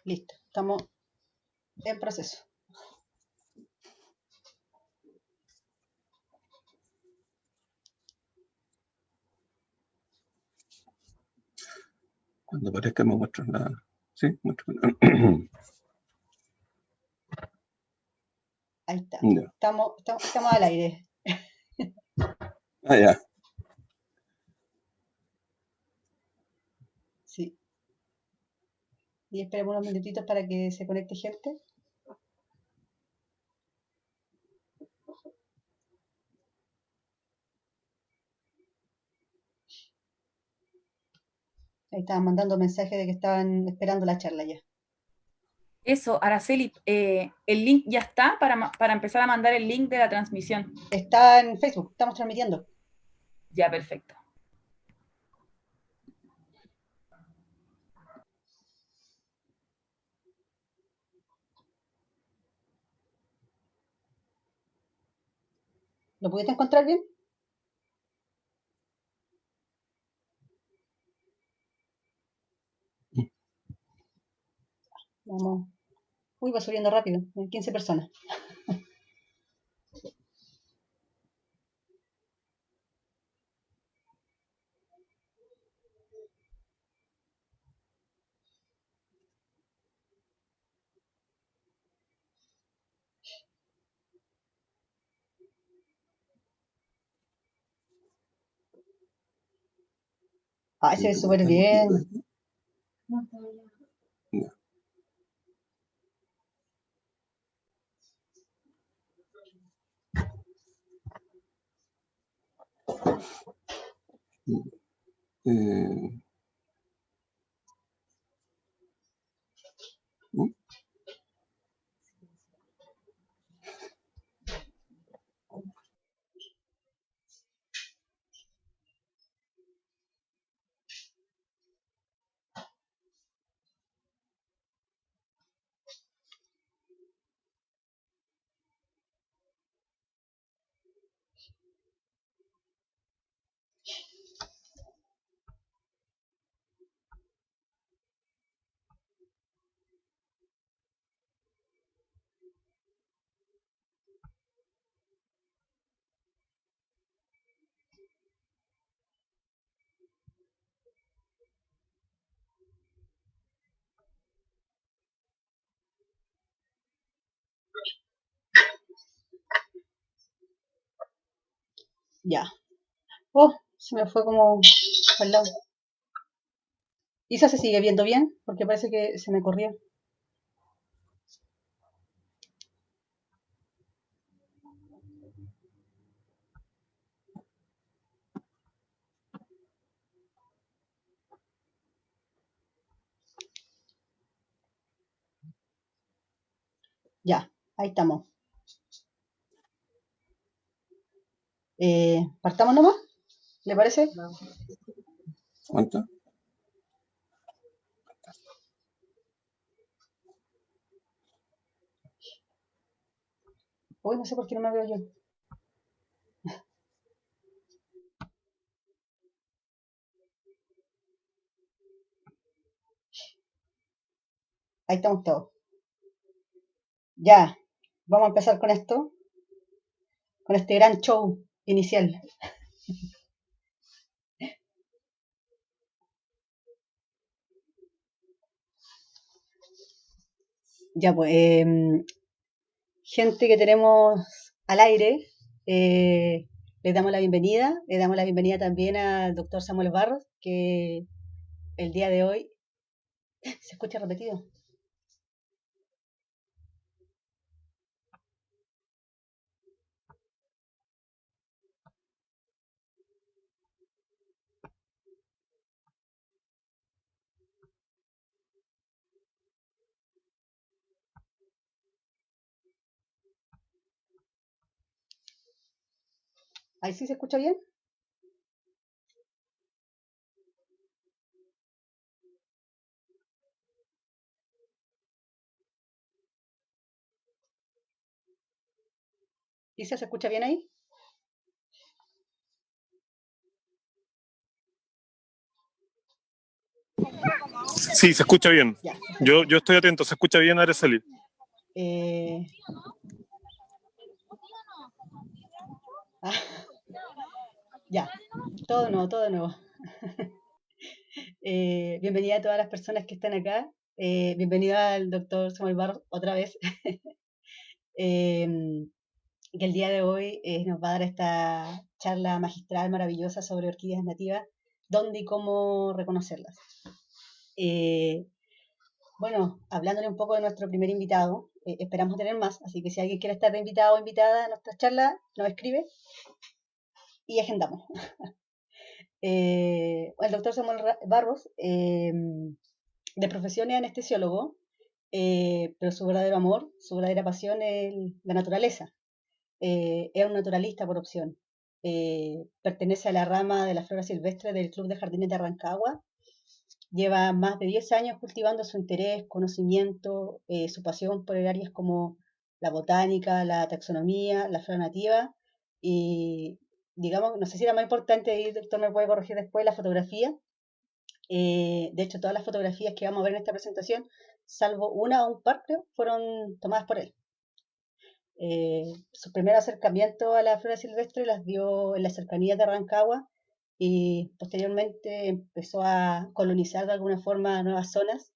Listo, estamos en proceso. Cuando aparezca me muestro la... Sí, muestro. Ahí está. Ya. Estamos al aire. Ah, ya. Sí. Y esperemos unos minutitos para que se conecte gente. Ahí estaban mandando mensajes de que estaban esperando la charla ya. Eso, Araceli, el link ya está para empezar a mandar el link de la transmisión. Está en Facebook, estamos transmitiendo. Ya, perfecto. ¿Lo pudiste encontrar bien? Vamos. Uy, va subiendo rápido. 15 personas. Ay, se ve súper bien. Ya. ¿Mm? Ya. Oh, se me fue como al lado. Isa se sigue viendo bien, porque parece que se me corrió. Ya, ahí estamos. ¿Partamos nomás? ¿Le parece? ¿Cuánto? Uy, no sé por qué no me veo yo. Ahí estamos todos. Ya, vamos a empezar con esto, con este gran show inicial. Ya, pues, gente que tenemos al aire, les damos la bienvenida. Le damos la bienvenida también al doctor Samuel Barros, que el día de hoy se escucha repetido. ¿Ahí sí se escucha bien? ¿Isa se escucha bien ahí? Sí, se escucha bien. Ya. Yo estoy atento, se escucha bien, Araceli. Ya, todo de nuevo. Bienvenida a todas las personas que están acá. Bienvenida al doctor Samuel Barros otra vez. Que el día de hoy nos va a dar esta charla magistral maravillosa sobre orquídeas nativas, dónde y cómo reconocerlas. Bueno, hablándole un poco de nuestro primer invitado, esperamos tener más, así que si alguien quiere estar de invitado o invitada a nuestra charla, nos escribe y agendamos. El doctor Samuel Barros, de profesión es anestesiólogo, pero su verdadero amor, su verdadera pasión es la naturaleza. Es un naturalista por opción. Pertenece a la rama de la flora silvestre del Club de Jardines de Rancagua. Lleva más de 10 años cultivando su interés, conocimiento, su pasión por áreas como la botánica, la taxonomía, la flora nativa y, digamos, no sé si la más importante, y el doctor me puede corregir después, la fotografía. De hecho, todas las fotografías que vamos a ver en esta presentación, salvo una o un par, creo, fueron tomadas por él. Su primer acercamiento a la flora silvestre las dio en las cercanías de Rancagua y posteriormente empezó a colonizar de alguna forma nuevas zonas,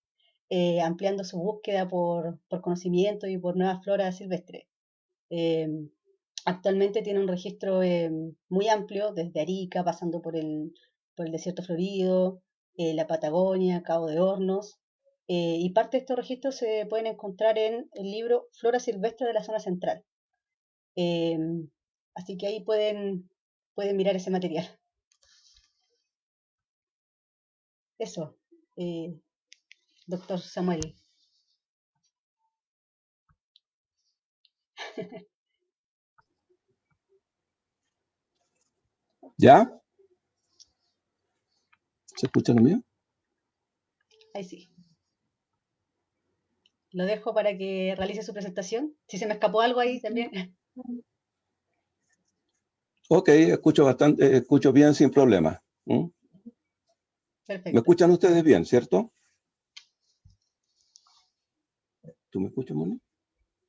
ampliando su búsqueda por conocimiento y por nuevas floras silvestres. Actualmente tiene un registro muy amplio, desde Arica, pasando por el desierto florido, la Patagonia, Cabo de Hornos, y parte de estos registros se pueden encontrar en el libro Flora Silvestre de la Zona Central. Así que ahí pueden mirar ese material. Eso, doctor Samuel. ¿Ya? ¿Se escucha lo mío? Ahí sí. Lo dejo para que realice su presentación. Si se me escapó algo ahí también. Ok, escucho bien sin problema. Perfecto. ¿Me escuchan ustedes bien, cierto? ¿Tú me escuchas, Moni?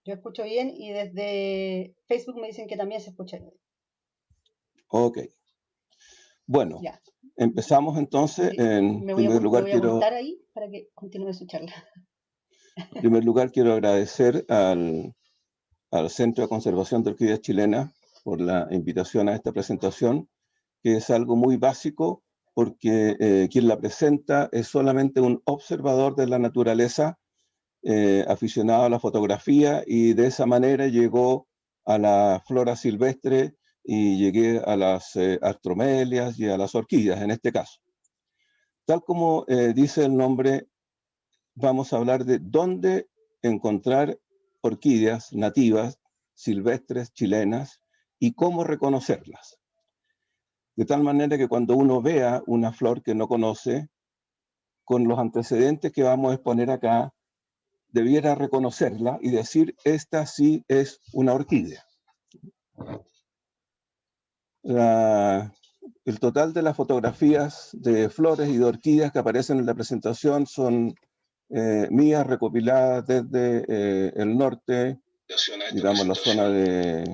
Yo escucho bien y desde Facebook me dicen que también se escucha bien. Ok. Bueno, Ya. empezamos entonces. En Me voy primer lugar, a apuntar ahí para que continúe su charla. En primer lugar, quiero agradecer al Centro de Conservación de Orquídeas Chilenas por la invitación a esta presentación, que es algo muy básico porque quien la presenta es solamente un observador de la naturaleza, aficionado a la fotografía, y de esa manera llegó a la flora silvestre y llegué a las astromelias y a las orquídeas en este caso. Tal como dice el nombre, vamos a hablar de dónde encontrar orquídeas nativas, silvestres, chilenas, y cómo reconocerlas. De tal manera que cuando uno vea una flor que no conoce, con los antecedentes que vamos a exponer acá, debiera reconocerla y decir, esta sí es una orquídea. El total de las fotografías de flores y de orquídeas que aparecen en la presentación son mías recopiladas desde el norte, digamos la zona de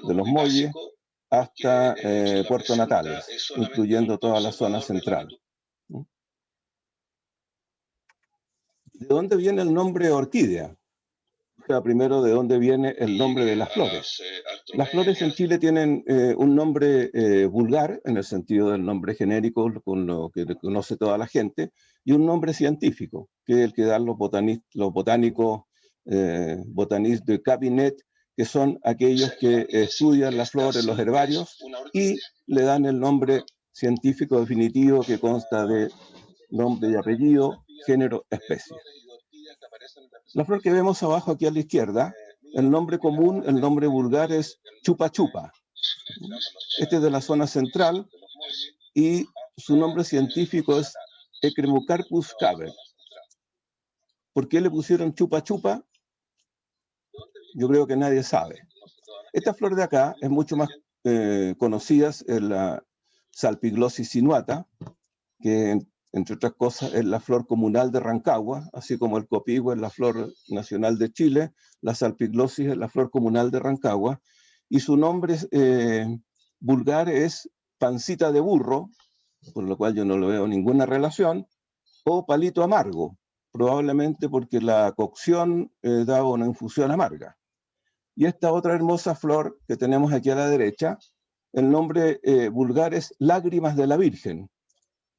los Molles, hasta Puerto Natales, incluyendo toda la zona central. ¿De dónde viene el nombre orquídea? O sea, primero, ¿de dónde viene el nombre de las flores? Las flores en Chile tienen un nombre vulgar, en el sentido del nombre genérico, con lo que conoce toda la gente, y un nombre científico, que es el que dan los botánicos, botanistes de cabinet, que son aquellos que estudian las flores, los herbarios, y le dan el nombre científico definitivo que consta de nombre y apellido, género, especie. La flor que vemos abajo aquí a la izquierda, el nombre común, el nombre vulgar es chupa chupa. Este es de la zona central y su nombre científico es Ecremocarpus caber. ¿Por qué le pusieron chupa chupa? Yo creo que nadie sabe. Esta flor de acá es mucho más conocida, es la Salpiglosis sinuata, que entre otras cosas, es la flor comunal de Rancagua, así como el copihue es la flor nacional de Chile, la salpiglosis es la flor comunal de Rancagua, y su nombre vulgar es pancita de burro, por lo cual yo no le veo ninguna relación, o palito amargo, probablemente porque la cocción daba una infusión amarga. Y esta otra hermosa flor que tenemos aquí a la derecha, el nombre vulgar es lágrimas de la Virgen.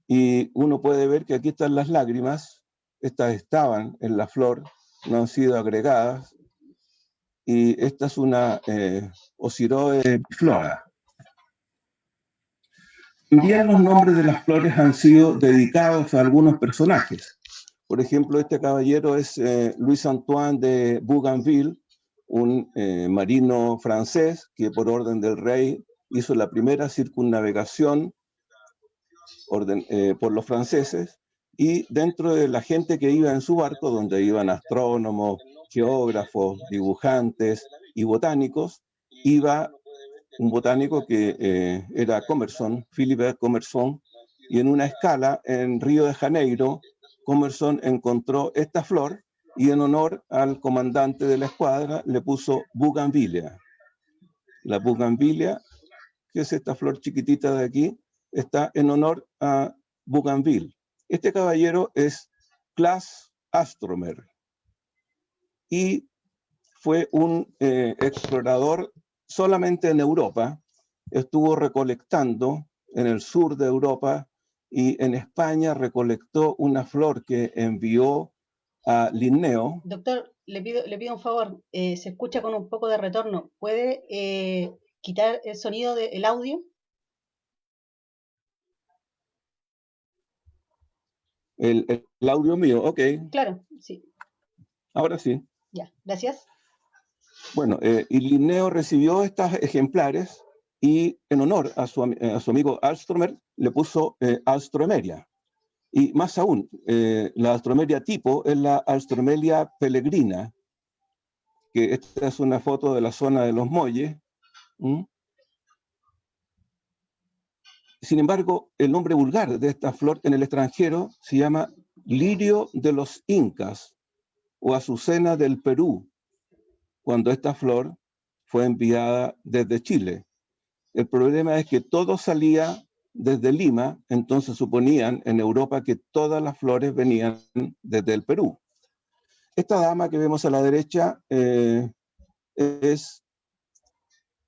Y uno puede ver que aquí están las lágrimas, estas estaban en la flor, no han sido agregadas, y esta es una Osiroe biflora. También los nombres de las flores han sido dedicados a algunos personajes. Por ejemplo, este caballero es Louis Antoine de Bougainville, un marino francés que por orden del rey hizo la primera circunnavegación por los franceses, y dentro de la gente que iba en su barco, donde iban astrónomos, geógrafos, dibujantes y botánicos, iba un botánico que era Commerson, Philibert Commerson, y en una escala en Río de Janeiro, Commerson encontró esta flor y en honor al comandante de la escuadra le puso Bougainvillea. La Bougainvillea, que es esta flor chiquitita de aquí, está en honor a Bougainville. Este caballero es Claes Astromer y fue un explorador solamente en Europa. Estuvo recolectando en el sur de Europa y en España recolectó una flor que envió a Linneo. Doctor, le pido un favor, se escucha con un poco de retorno. ¿Puede quitar el sonido del audio? El audio mío, ok. Claro, sí. Ahora sí. Ya, gracias. Bueno, y Linneo recibió estos ejemplares y en honor a su amigo Alstromer le puso Alstroemeria. Y más aún, la Alstroemeria tipo es la Alstroemeria peregrina, que esta es una foto de la zona de los Molles. Sin embargo, el nombre vulgar de esta flor en el extranjero se llama lirio de los Incas o azucena del Perú, cuando esta flor fue enviada desde Chile. El problema es que todo salía desde Lima, entonces suponían en Europa que todas las flores venían desde el Perú. Esta dama que vemos a la derecha es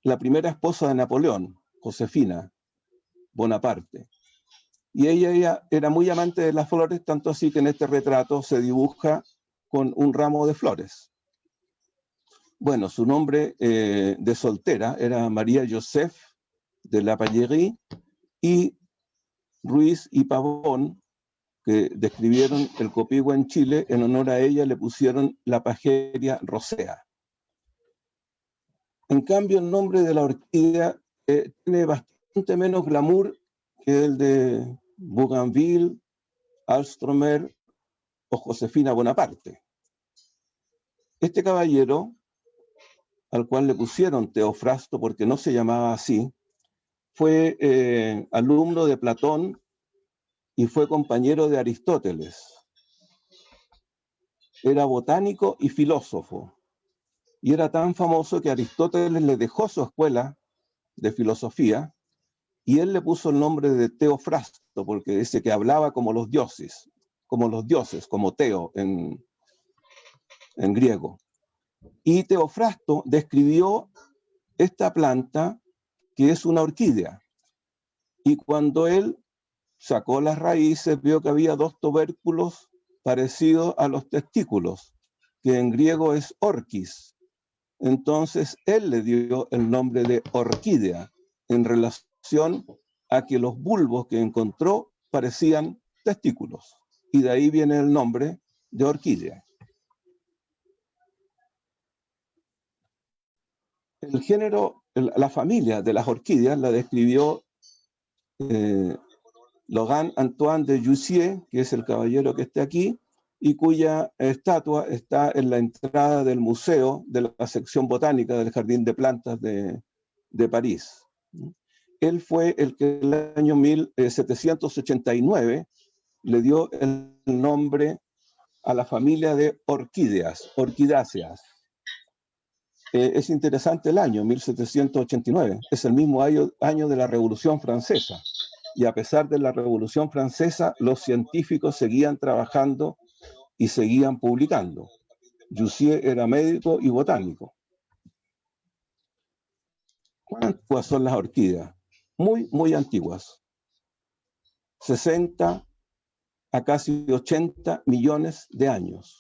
la primera esposa de Napoleón, Josefina Bonaparte. Y ella era muy amante de las flores, tanto así que en este retrato se dibuja con un ramo de flores. Bueno, su nombre de soltera era María Joseph de la Pallerie, y Ruiz y Pavón, que describieron el copihue en Chile, en honor a ella le pusieron la Pageria rosea. En cambio, el nombre de la orquídea tiene bastante menos glamour que el de Bougainville, Alstroemer o Josefina Bonaparte. Este caballero, al cual le pusieron Teofrasto porque no se llamaba así, fue alumno de Platón y fue compañero de Aristóteles. Era botánico y filósofo. Y era tan famoso que Aristóteles le dejó su escuela de filosofía y él le puso el nombre de Teofrasto porque dice que hablaba como los dioses, como Teo en griego. Y Teofrasto describió esta planta que es una orquídea. Y cuando él sacó las raíces, vio que había dos tubérculos parecidos a los testículos, que en griego es orquis. Entonces él le dio el nombre de orquídea en relación a que los bulbos que encontró parecían testículos. Y de ahí viene el nombre de orquídea. El género, la familia de las orquídeas la describió Logan Antoine de Jussieu, que es el caballero que está aquí, y cuya estatua está en la entrada del museo de la sección botánica del Jardín de Plantas de París. Él fue el que en el año 1789 le dio el nombre a la familia de orquídeas, orquidáceas. Es interesante el año, 1789, es el mismo año de la Revolución Francesa. Y a pesar de la Revolución Francesa, los científicos seguían trabajando y seguían publicando. Jussieu era médico y botánico. ¿Cuán antiguas son las orquídeas? Muy, muy antiguas. 60 a casi 80 millones de años.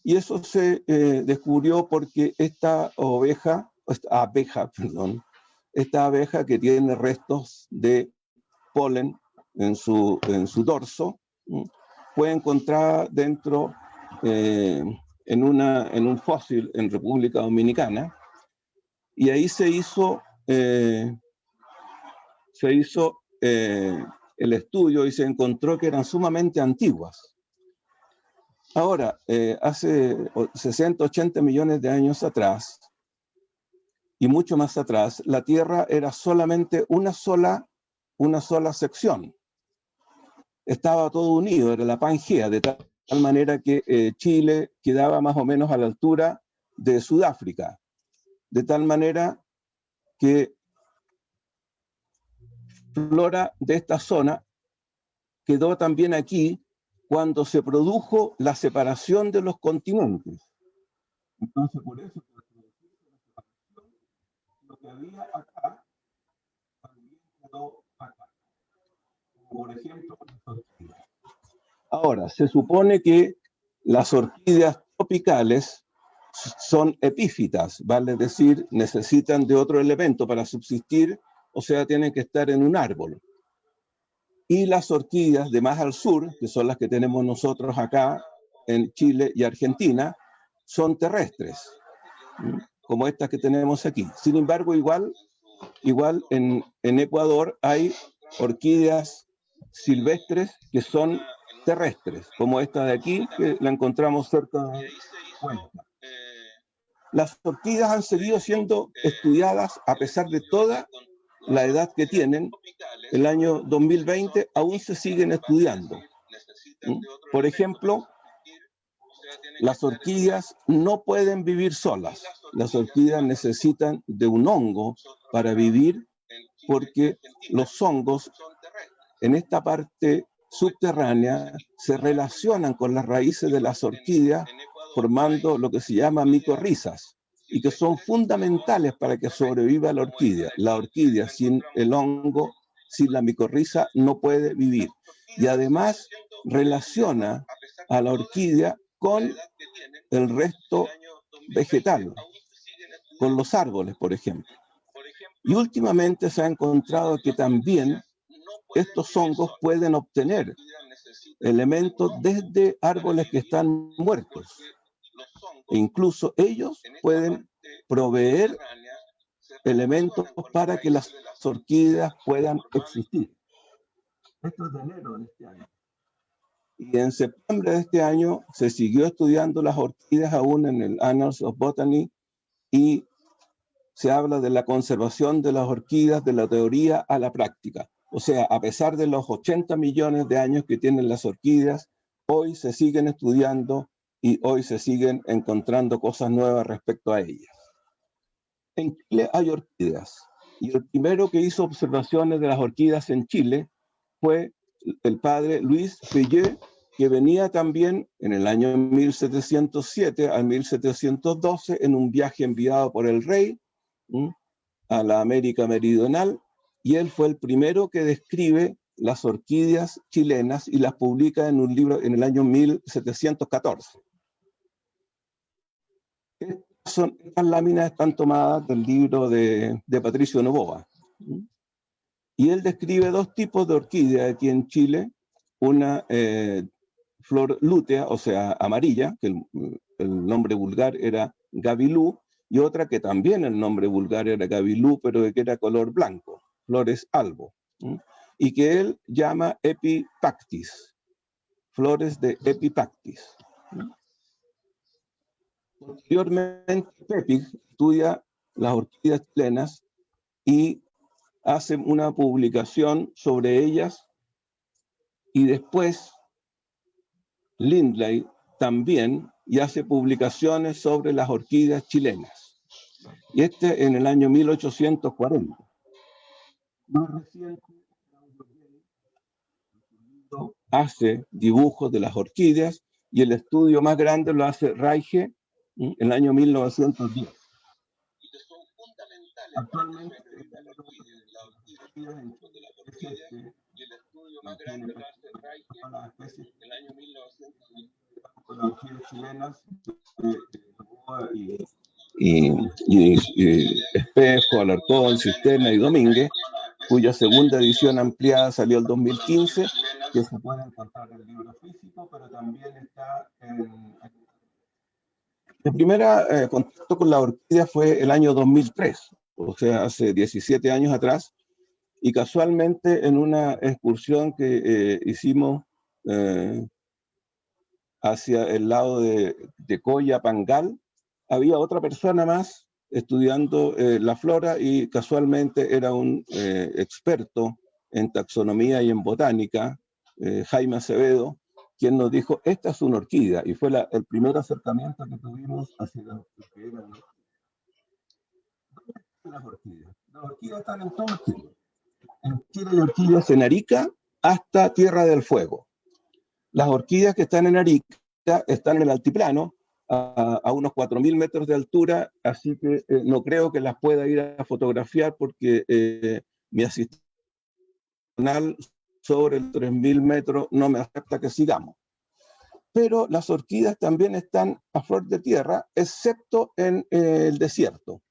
Y eso se descubrió porque esta abeja que tiene restos de polen en su dorso, fue encontrada dentro en un fósil en República Dominicana, y ahí se hizo el estudio y se encontró que eran sumamente antiguas. Ahora, hace 60, 80 millones de años atrás, y mucho más atrás, la Tierra era solamente una sola sección. Estaba todo unido, era la Pangea, de tal manera que Chile quedaba más o menos a la altura de Sudáfrica. De tal manera que flora de esta zona quedó también aquí cuando se produjo la separación de los continentes. Entonces, por eso, lo que había acá también quedó acá. Por ejemplo, las orquídeas. Ahora, se supone que las orquídeas tropicales son epífitas, vale decir, necesitan de otro elemento para subsistir, o sea, tienen que estar en un árbol. Y las orquídeas de más al sur, que son las que tenemos nosotros acá en Chile y Argentina, son terrestres, como estas que tenemos aquí. Sin embargo, igual en Ecuador hay orquídeas silvestres que son terrestres, como esta de aquí, que la encontramos cerca de Cuenca. Las orquídeas han seguido siendo estudiadas a pesar de toda la edad que tienen. El año 2020 aún se siguen estudiando. Por ejemplo, las orquídeas no pueden vivir solas. Las orquídeas necesitan de un hongo para vivir, porque los hongos en esta parte subterránea se relacionan con las raíces de las orquídeas, formando lo que se llama micorrizas, y que son fundamentales para que sobreviva la orquídea. La orquídea sin el hongo, sin la micorriza, no puede vivir. Y además relaciona a la orquídea con el resto vegetal, con los árboles, por ejemplo. Y últimamente se ha encontrado que también estos hongos pueden obtener elementos desde árboles que están muertos. E incluso ellos pueden proveer elementos para que las orquídeas puedan existir. Esto es de enero de este año. Y en septiembre de este año se siguió estudiando las orquídeas aún en el Annals of Botany, y se habla de la conservación de las orquídeas de la teoría a la práctica. O sea, a pesar de los 80 millones de años que tienen las orquídeas, hoy se siguen estudiando y hoy se siguen encontrando cosas nuevas respecto a ellas. En Chile hay orquídeas, y el primero que hizo observaciones de las orquídeas en Chile fue el padre Luis Feuillée, que venía también en el año 1707 al 1712 en un viaje enviado por el rey a la América Meridional, y él fue el primero que describe las orquídeas chilenas y las publica en un libro en el año 1714. Estas láminas están tomadas del libro de Patricio Novoa. Y él describe dos tipos de orquídeas aquí en Chile, una flor lútea, o sea, amarilla, que el nombre vulgar era gavilú, y otra que también el nombre vulgar era gavilú, pero que era color blanco, flores albo, y que él llama epipactis, flores de epipactis. Posteriormente, Pepig estudia las orquídeas chilenas y hace una publicación sobre ellas, Y después Lindley también y hace publicaciones sobre las orquídeas chilenas. Y en el año 1840. Más reciente, hace dibujos de las orquídeas y el estudio más grande lo hace Reiche en el año 1910. Actualmente, el estudio más grande lo hace Reiche en el año 1910 con las orquídeas chilenas y Espejo, Alarcón, Cisterna y Domínguez, cuya segunda edición ampliada salió el 2015, que se puede encontrar en el libro físico, pero también está en... Mi primer contacto con la orquídea fue el año 2003, o sea, hace 17 años atrás, y casualmente en una excursión que hicimos hacia el lado de Coya, Pangal, había otra persona más estudiando la flora y casualmente era un experto en taxonomía y en botánica, Jaime Acevedo, quien nos dijo, esta es una orquídea, y fue el primer acercamiento que tuvimos hacia lo que era una orquídea. ¿Dónde están las orquídeas? Las orquídeas están en todo Chile. En Chile hay orquídeas en Arica hasta Tierra del Fuego. Las orquídeas que están en Arica están en el altiplano, a unos 4.000 metros de altura, así que no creo que las pueda ir a fotografiar porque mi asistente sobre el 3.000 metros no me acepta que sigamos. Pero las orquídeas también están a flor de tierra, excepto en el desierto.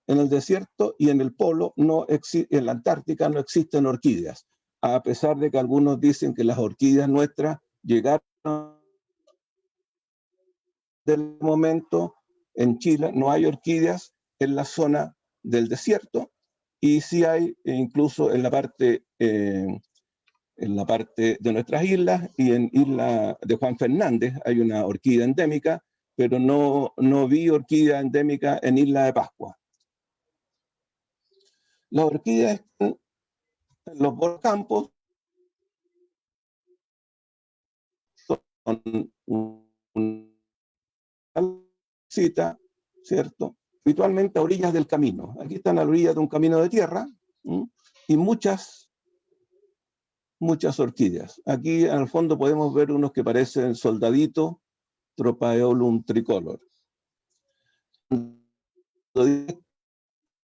En el desierto y en el polo, en la Antártica, no existen orquídeas, a pesar de que algunos dicen que las orquídeas nuestras llegaron del momento. En Chile no hay orquídeas en la zona del desierto y sí hay incluso en la parte de nuestras islas, y en isla de Juan Fernández hay una orquídea endémica, pero no vi orquídea endémica en Isla de Pascua. Las orquídeas están en los campos, son una cita, ¿cierto? Habitualmente a orillas del camino. Aquí están a la orilla de un camino de tierra y muchas orquídeas. Aquí en el fondo podemos ver unos que parecen soldaditos, Tropaeolum tricolor.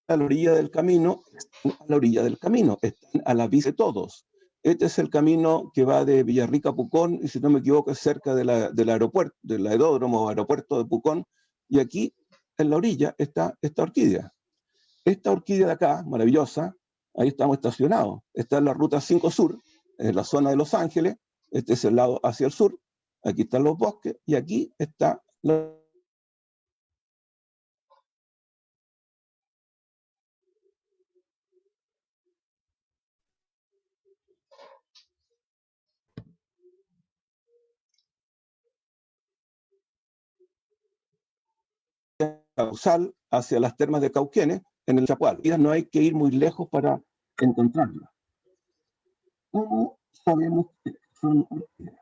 A la orilla del camino, están a la vista de todos. Este es el camino que va de Villarrica a Pucón, y si no me equivoco es cerca del aeropuerto, del aeródromo o aeropuerto de Pucón, y aquí en la orilla está esta orquídea. Esta orquídea de acá, maravillosa, ahí estamos estacionados. Está en la ruta 5 Sur, en la zona de Los Ángeles. Este es el lado hacia el sur. Aquí están los bosques y aquí está la... causal hacia las termas de Cauquenes, en el Chapual. No hay que ir muy lejos para encontrarla. ¿Cómo sabemos que son orquídeas?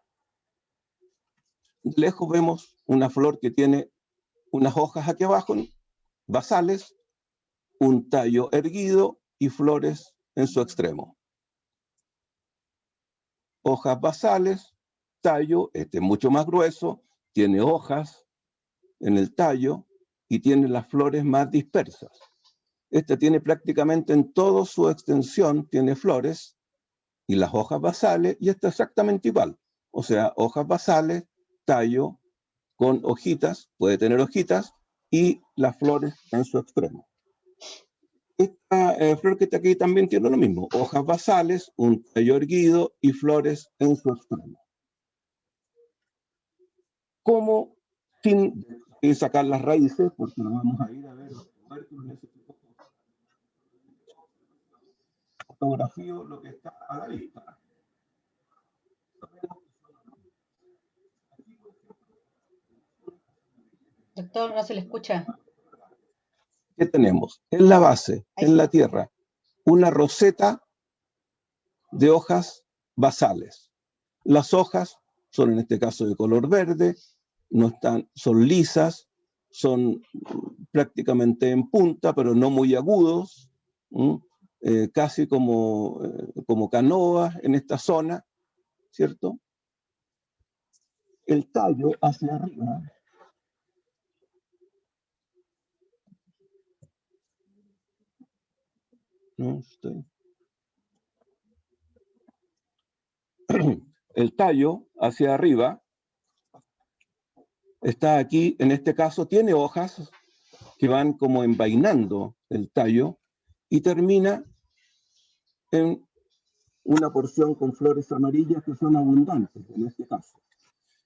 De lejos vemos una flor que tiene unas hojas aquí abajo, basales, un tallo erguido y flores en su extremo. Hojas basales, tallo, mucho más grueso, tiene hojas en el tallo y tiene las flores más dispersas. Tiene prácticamente en toda su extensión, tiene flores y las hojas basales, y está exactamente igual. O sea, hojas basales, tallo con hojitas, puede tener hojitas, y las flores en su extremo. Esta flor que está aquí también tiene lo mismo, hojas basales, un tallo erguido y flores en su extremo. ¿Cómo? Sin sacar las raíces, porque lo vamos a ir a ver en ese tipo de fotografío, lo que está a la vista. Doctor, no se le escucha. ¿Qué tenemos? En la base, en la tierra, una roseta de hojas basales. Las hojas son en este caso de color verde, son lisas, son prácticamente en punta, pero no muy agudos, casi como canoas en esta zona, ¿cierto? El tallo hacia arriba el tallo hacia arriba está aquí, en este caso tiene hojas que van como envainando el tallo y termina en una porción con flores amarillas que son abundantes en este caso.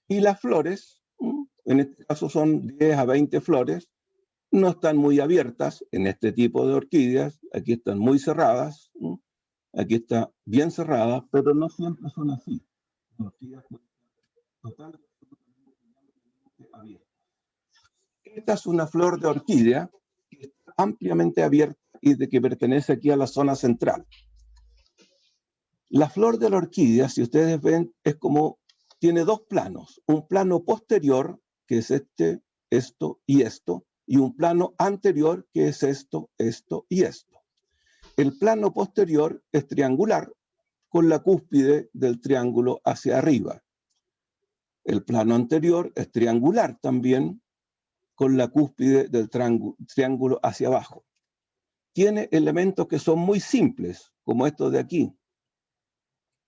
Y las flores, en este caso son 10 a 20 flores, no están muy abiertas en este tipo de orquídeas, aquí están muy cerradas, aquí está bien cerrada, pero no siempre son así. Orquídeas totalmente abiertas. Esta es una flor de orquídea que está ampliamente abierta y que pertenece aquí a la zona central. La flor de la orquídea, si ustedes ven, tiene dos planos. Un plano posterior, que es esto, y un plano anterior, que es esto y esto. El plano posterior es triangular, con la cúspide del triángulo hacia arriba. El plano anterior es triangular también, con la cúspide del triángulo hacia abajo. Tiene elementos que son muy simples, como estos de aquí,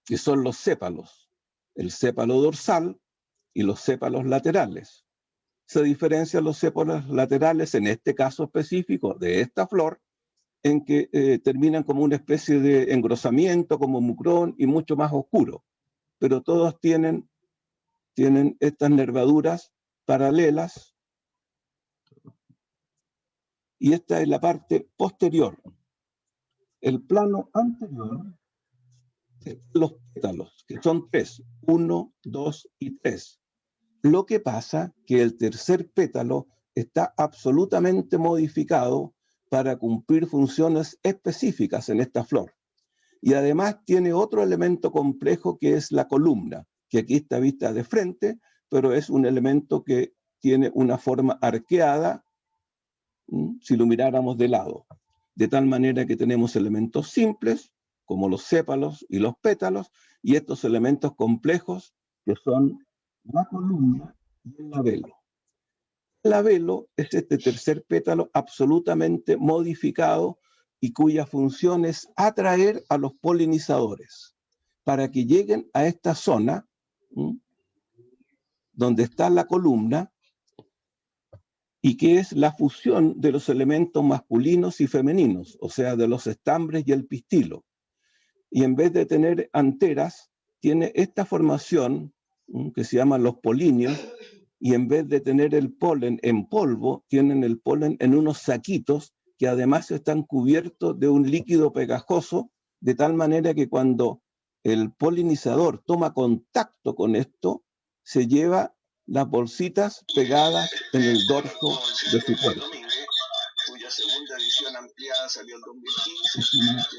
que son los sépalos, el sépalo dorsal y los sépalos laterales. Se diferencian los sépalos laterales, en este caso específico de esta flor, en que terminan como una especie de engrosamiento, como mucrón y mucho más oscuro. Pero todos tienen estas nervaduras paralelas. Y esta es la parte posterior. El plano anterior, los pétalos, que son 3, 1, 2 y 3. Lo que pasa que el tercer pétalo está absolutamente modificado para cumplir funciones específicas en esta flor. Y además tiene otro elemento complejo que es la columna, que aquí está vista de frente, pero es un elemento que tiene una forma arqueada, si lo miráramos de lado. De tal manera que tenemos elementos simples, como los sépalos y los pétalos, y estos elementos complejos que son la columna y el labelo. El labelo es este tercer pétalo absolutamente modificado y cuya función es atraer a los polinizadores para que lleguen a esta zona donde está la columna y que es la fusión de los elementos masculinos y femeninos, o sea, de los estambres y el pistilo. Y en vez de tener anteras, tiene esta formación que se llama los polinios, y en vez de tener el polen en polvo, tienen el polen en unos saquitos que además están cubiertos de un líquido pegajoso, de tal manera que cuando el polinizador toma contacto con esto, se lleva las bolsitas pegadas en el dorso de su cuerpo. Cuya segunda edición ampliada salió en 2015.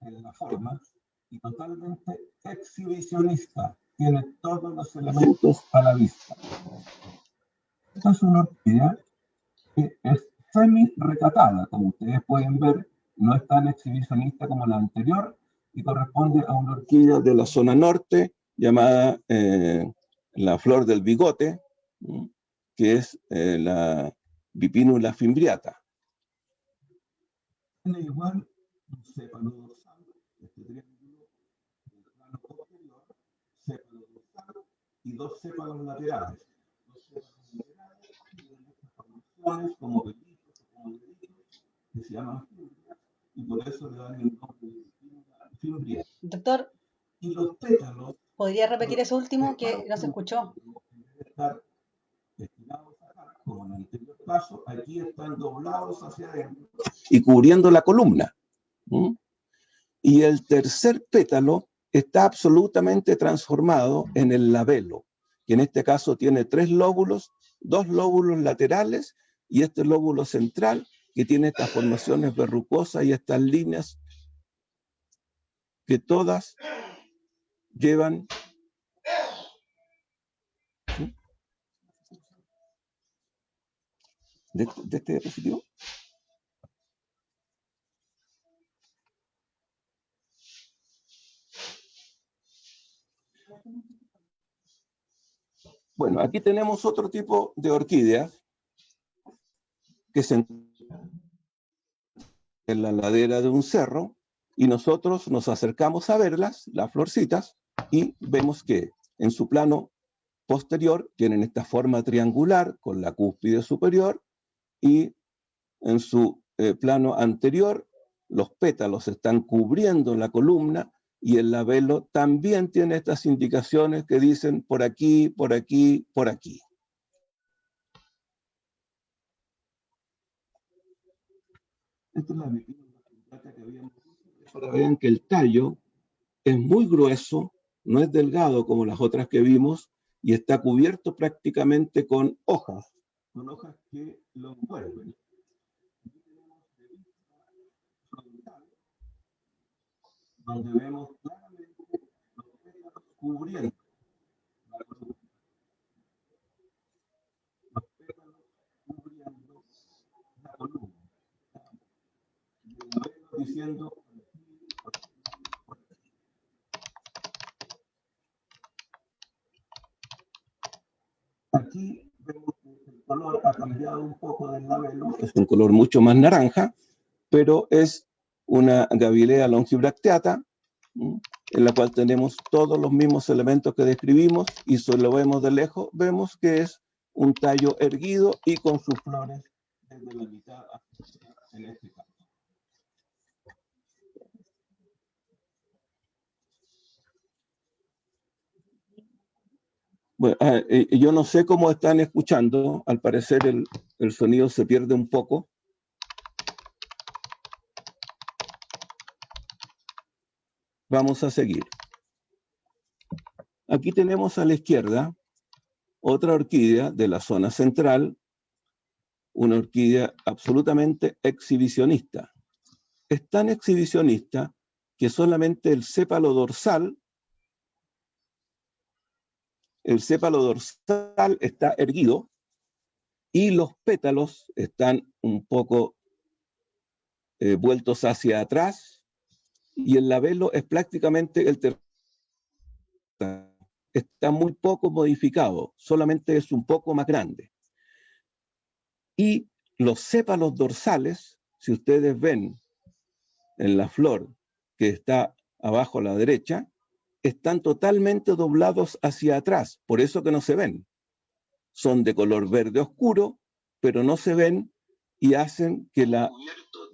En la forma y totalmente exhibicionista. Tiene todos los elementos a la vista. Esta es una orquídea que es semi-recatada, como ustedes pueden ver, no es tan exhibicionista como la anterior y corresponde a una orquídea de la zona norte llamada la flor del bigote, que es la Bipinula fimbriata. Tiene igual un sépalo dorsal, este triángulo, el plano posterior, sépalo dorsal y dos sépalos laterales. Los sépalos laterales tienen estas formaciones como pelitos, como deditos, que se llaman fimbrias, y por eso le dan el nombre de fimbria. Doctor, Y los pétalos, ¿podría repetir eso último que no se escuchó? Estar destinados acá, como en el anterior caso, aquí están doblados hacia adentro y cubriendo la columna. Y el tercer pétalo está absolutamente transformado en el labelo, que en este caso tiene 3 lóbulos, 2 lóbulos laterales y este lóbulo central que tiene estas formaciones verrucosas y estas líneas que todas llevan de este diapositivo. Bueno, aquí tenemos otro tipo de orquídeas que se encuentran en la ladera de un cerro y nosotros nos acercamos a verlas, las florcitas, y vemos que en su plano posterior tienen esta forma triangular con la cúspide superior y en su plano anterior los pétalos están cubriendo la columna y el labelo también tiene estas indicaciones que dicen por aquí, por aquí, por aquí. Esta es la medida que habíamos visto para que vean que el tallo es muy grueso, no es delgado como las otras que vimos y está cubierto prácticamente con hojas que lo envuelven. Donde vemos claramente los pétalos cubriendo la columna. Los pétalos cubriendo la columna. Diciendo aquí vemos que el color ha cambiado un poco del labelo, es un color mucho más naranja, pero es una Gavilea longibracteata, en la cual tenemos todos los mismos elementos que describimos y si lo vemos de lejos, vemos que es un tallo erguido y con sus flores desde la mitad en este caso. Bueno, yo no sé cómo están escuchando, al parecer el sonido se pierde un poco. Vamos a seguir. Aquí tenemos a la izquierda otra orquídea de la zona central, una orquídea absolutamente exhibicionista. Es tan exhibicionista que solamente el sépalo dorsal está erguido y los pétalos están un poco vueltos hacia atrás y el labelo es prácticamente el tercer. Está muy poco modificado, solamente es un poco más grande. Y los sépalos dorsales, si ustedes ven en la flor que está abajo a la derecha, están totalmente doblados hacia atrás, por eso que no se ven. Son de color verde oscuro, pero no se ven y hacen que la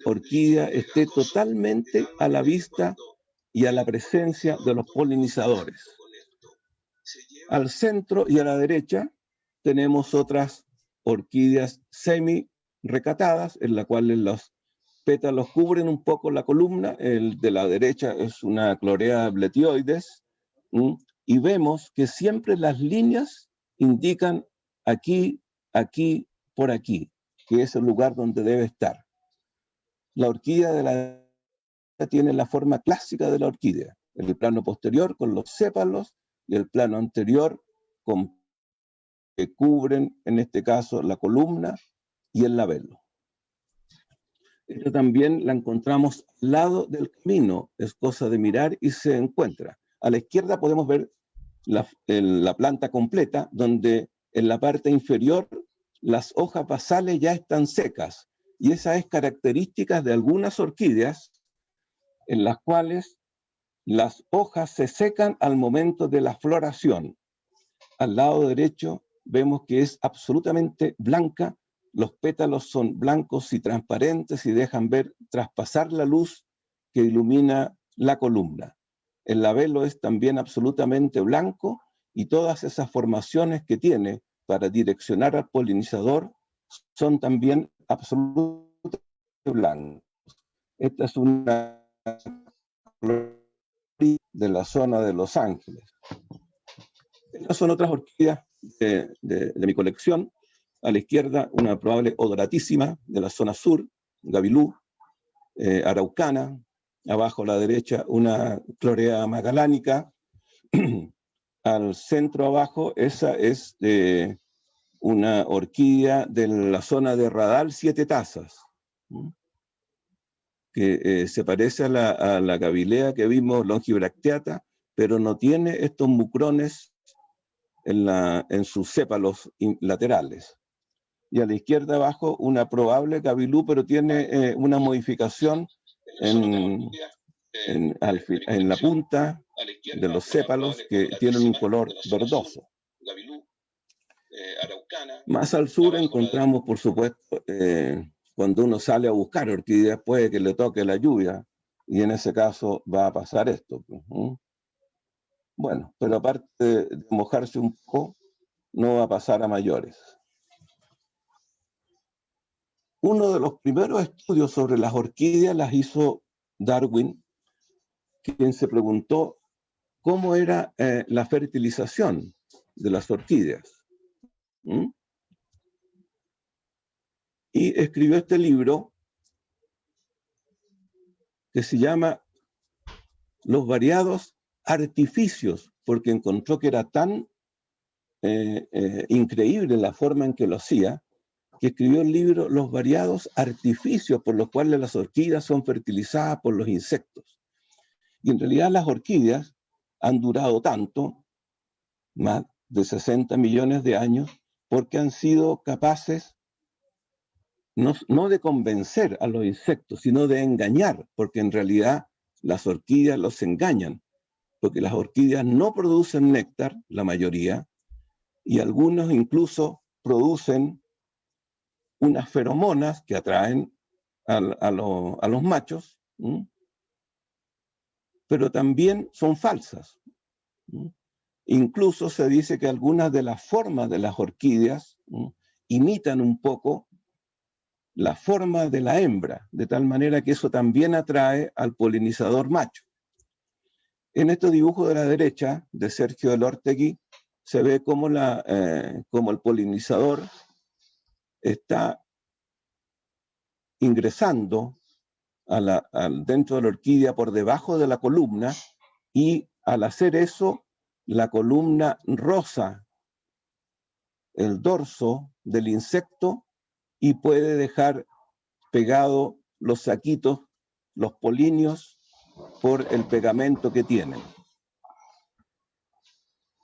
orquídea esté totalmente a la vista y a la presencia de los polinizadores. Al centro y a la derecha tenemos otras orquídeas semi-recatadas, en las cuales los pétalos cubren un poco la columna. El de la derecha es una Chlorea bletioides, y vemos que siempre las líneas indican aquí, aquí, por aquí, que es el lugar donde debe estar. La orquídea de la derecha tiene la forma clásica de la orquídea, el plano posterior con los sépalos y el plano anterior que cubren, en este caso, la columna y el labelo. Esta también la encontramos al lado del camino, es cosa de mirar y se encuentra. A la izquierda podemos ver la planta completa, donde en la parte inferior las hojas basales ya están secas, y esa es característica de algunas orquídeas en las cuales las hojas se secan al momento de la floración. Al lado derecho vemos que es absolutamente blanca, los pétalos son blancos y transparentes y dejan ver traspasar la luz que ilumina la columna. El labelo es también absolutamente blanco y todas esas formaciones que tiene para direccionar al polinizador son también absolutamente blancos. Esta es una de la zona de Los Ángeles. Estas son otras orquídeas de mi colección. A la izquierda, una probable odoratísima de la zona sur, Gavilú, araucana, abajo a la derecha una Chlorea magalánica, al centro abajo esa es una orquídea de la zona de Radal 7 tazas, que se parece a la gavilea que vimos, longibracteata, pero no tiene estos mucrones en sus sépalos laterales. Y a la izquierda abajo una probable gavilú, pero tiene una modificación en la punta de los sépalos que tienen un color verdoso. Más al sur encontramos, por supuesto, cuando uno sale a buscar orquídeas, puede que le toque la lluvia, y en ese caso va a pasar esto. Bueno, pero aparte de mojarse un poco, no va a pasar a mayores. Uno de los primeros estudios sobre las orquídeas las hizo Darwin, quien se preguntó cómo era la fertilización de las orquídeas. Y escribió este libro que se llama Los variados artificios, porque encontró que era tan increíble la forma en que lo hacía, que escribió el libro Los variados artificios por los cuales las orquídeas son fertilizadas por los insectos. Y en realidad las orquídeas han durado tanto, más de 60 millones de años, porque han sido capaces no de convencer a los insectos, sino de engañar, porque en realidad las orquídeas los engañan, porque las orquídeas no producen néctar, la mayoría, y algunos incluso producen unas feromonas que atraen a los machos, pero también son falsas. Incluso se dice que algunas de las formas de las orquídeas imitan un poco la forma de la hembra, de tal manera que eso también atrae al polinizador macho. En este dibujo de la derecha, de Sergio Elortegui, se ve cómo el polinizador está ingresando dentro de la orquídea por debajo de la columna, y al hacer eso, la columna roza el dorso del insecto y puede dejar pegado los saquitos, los polinios, por el pegamento que tienen.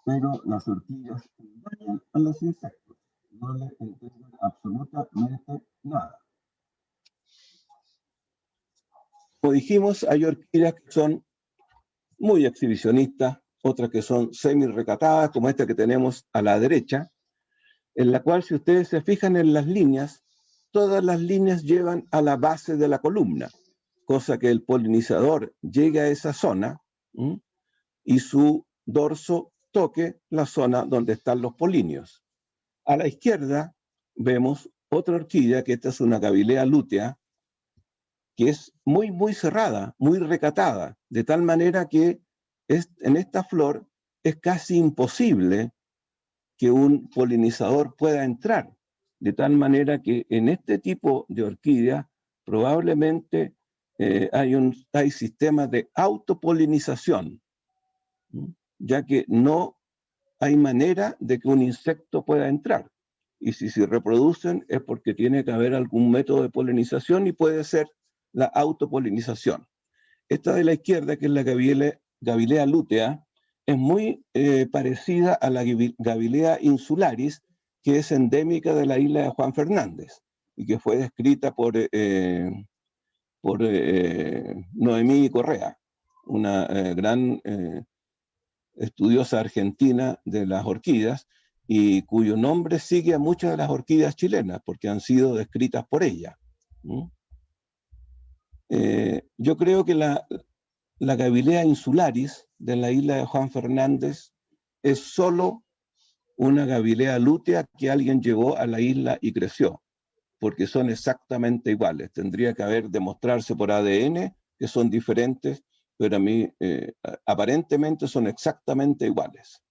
Pero las orquídeas engañan a los insectos, no les entienden absolutamente nada. Como dijimos, hay orquídeas que son muy exhibicionistas, otras que son semi-recatadas, como esta que tenemos a la derecha, en la cual, si ustedes se fijan en las líneas, todas las líneas llevan a la base de la columna, cosa que el polinizador llegue a esa zona y su dorso toque la zona donde están los polinios. A la izquierda vemos otra orquídea, que esta es una Gavilea lútea, que es muy, muy cerrada, muy recatada, de tal manera que en esta flor es casi imposible que un polinizador pueda entrar, de tal manera que en este tipo de orquídea probablemente hay sistemas de autopolinización, ya que no hay manera de que un insecto pueda entrar. Y si se reproducen es porque tiene que haber algún método de polinización, y puede ser la autopolinización. Esta de la izquierda, que es la Gavilea lútea, es muy parecida a la Gavilea insularis, que es endémica de la isla de Juan Fernández y que fue descrita por Noemí Correa, una gran estudiosa argentina de las orquídeas, y cuyo nombre sigue a muchas de las orquídeas chilenas porque han sido descritas por ella. Yo creo que la Gavilea insularis de la isla de Juan Fernández es solo una Gavilea lútea que alguien llevó a la isla y creció, porque son exactamente iguales. Tendría que demostrarse por ADN que son diferentes, pero aparentemente son exactamente iguales.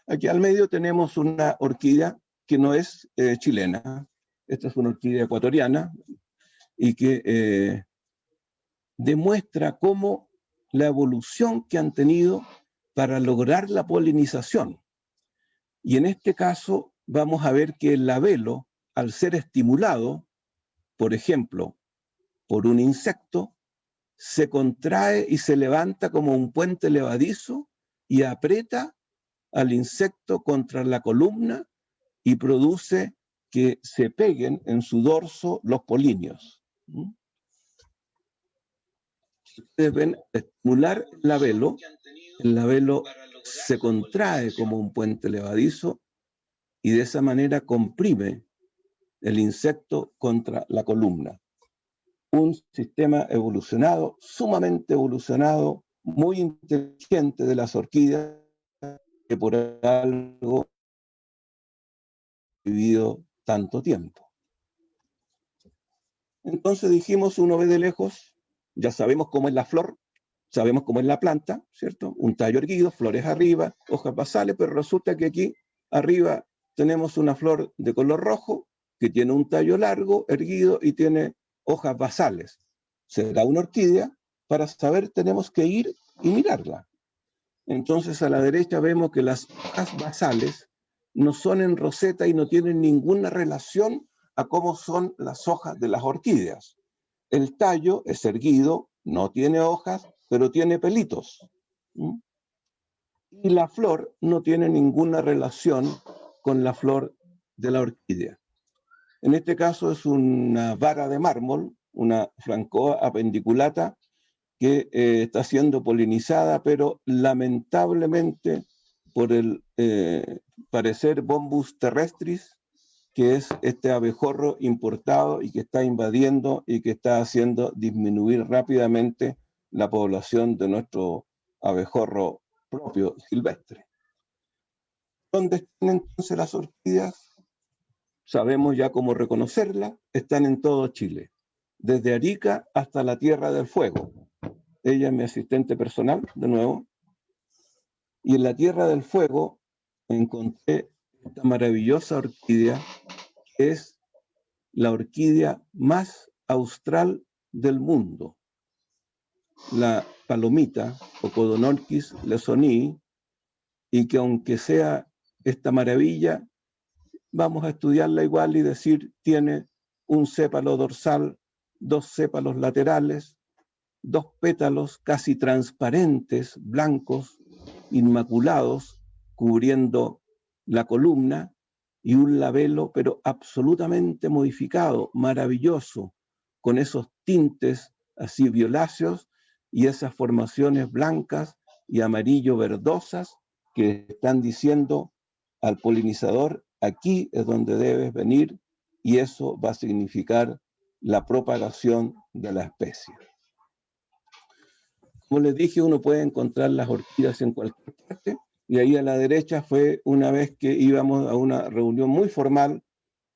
Aquí al medio tenemos una orquídea que no es chilena. Esta es una orquídea ecuatoriana y que demuestra cómo la evolución que han tenido para lograr la polinización. Y en este caso vamos a ver que el labelo, al ser estimulado, por ejemplo, por un insecto, se contrae y se levanta como un puente levadizo y aprieta al insecto contra la columna y produce que se peguen en su dorso los polinios. Ustedes ven, estimular el labelo se contrae como un puente levadizo y de esa manera comprime el insecto contra la columna. Un sistema evolucionado, sumamente evolucionado, muy inteligente de las orquídeas, que por algo ha vivido tanto tiempo. Entonces dijimos, uno ve de lejos, ya sabemos cómo es la flor, sabemos cómo es la planta, ¿cierto? Un tallo erguido, flores arriba, hojas basales, pero resulta que aquí arriba tenemos una flor de color rojo que tiene un tallo largo, erguido y tiene hojas basales. ¿Será una orquídea? Para saber tenemos que ir y mirarla. Entonces a la derecha vemos que las hojas basales no son en roseta y no tienen ninguna relación a cómo son las hojas de las orquídeas. El tallo es erguido, no tiene hojas, pero tiene pelitos. Y la flor no tiene ninguna relación con la flor de la orquídea. En este caso es una vara de mármol, una Francoa appendiculata, que está siendo polinizada, pero lamentablemente por el parecer Bombus terrestris, que es este abejorro importado y que está invadiendo y que está haciendo disminuir rápidamente la población de nuestro abejorro propio silvestre. ¿Dónde están entonces las orquídeas? Sabemos ya cómo reconocerlas, están en todo Chile, desde Arica hasta la Tierra del Fuego. Ella es mi asistente personal, de nuevo. Y en la Tierra del Fuego encontré esta maravillosa orquídea, que es la orquídea más austral del mundo. La palomita, Ocodonorchis lesonii, y que aunque sea esta maravilla, vamos a estudiarla igual y decir, tiene un sépalo dorsal, 2 sépalos laterales, 2 pétalos casi transparentes, blancos, inmaculados, cubriendo la columna, y un labelo, pero absolutamente modificado, maravilloso, con esos tintes así violáceos y esas formaciones blancas y amarillo verdosas que están diciendo al polinizador, aquí es donde debes venir, y eso va a significar la propagación de la especie. Como les dije, uno puede encontrar las orquídeas en cualquier parte, y ahí a la derecha fue una vez que íbamos a una reunión muy formal,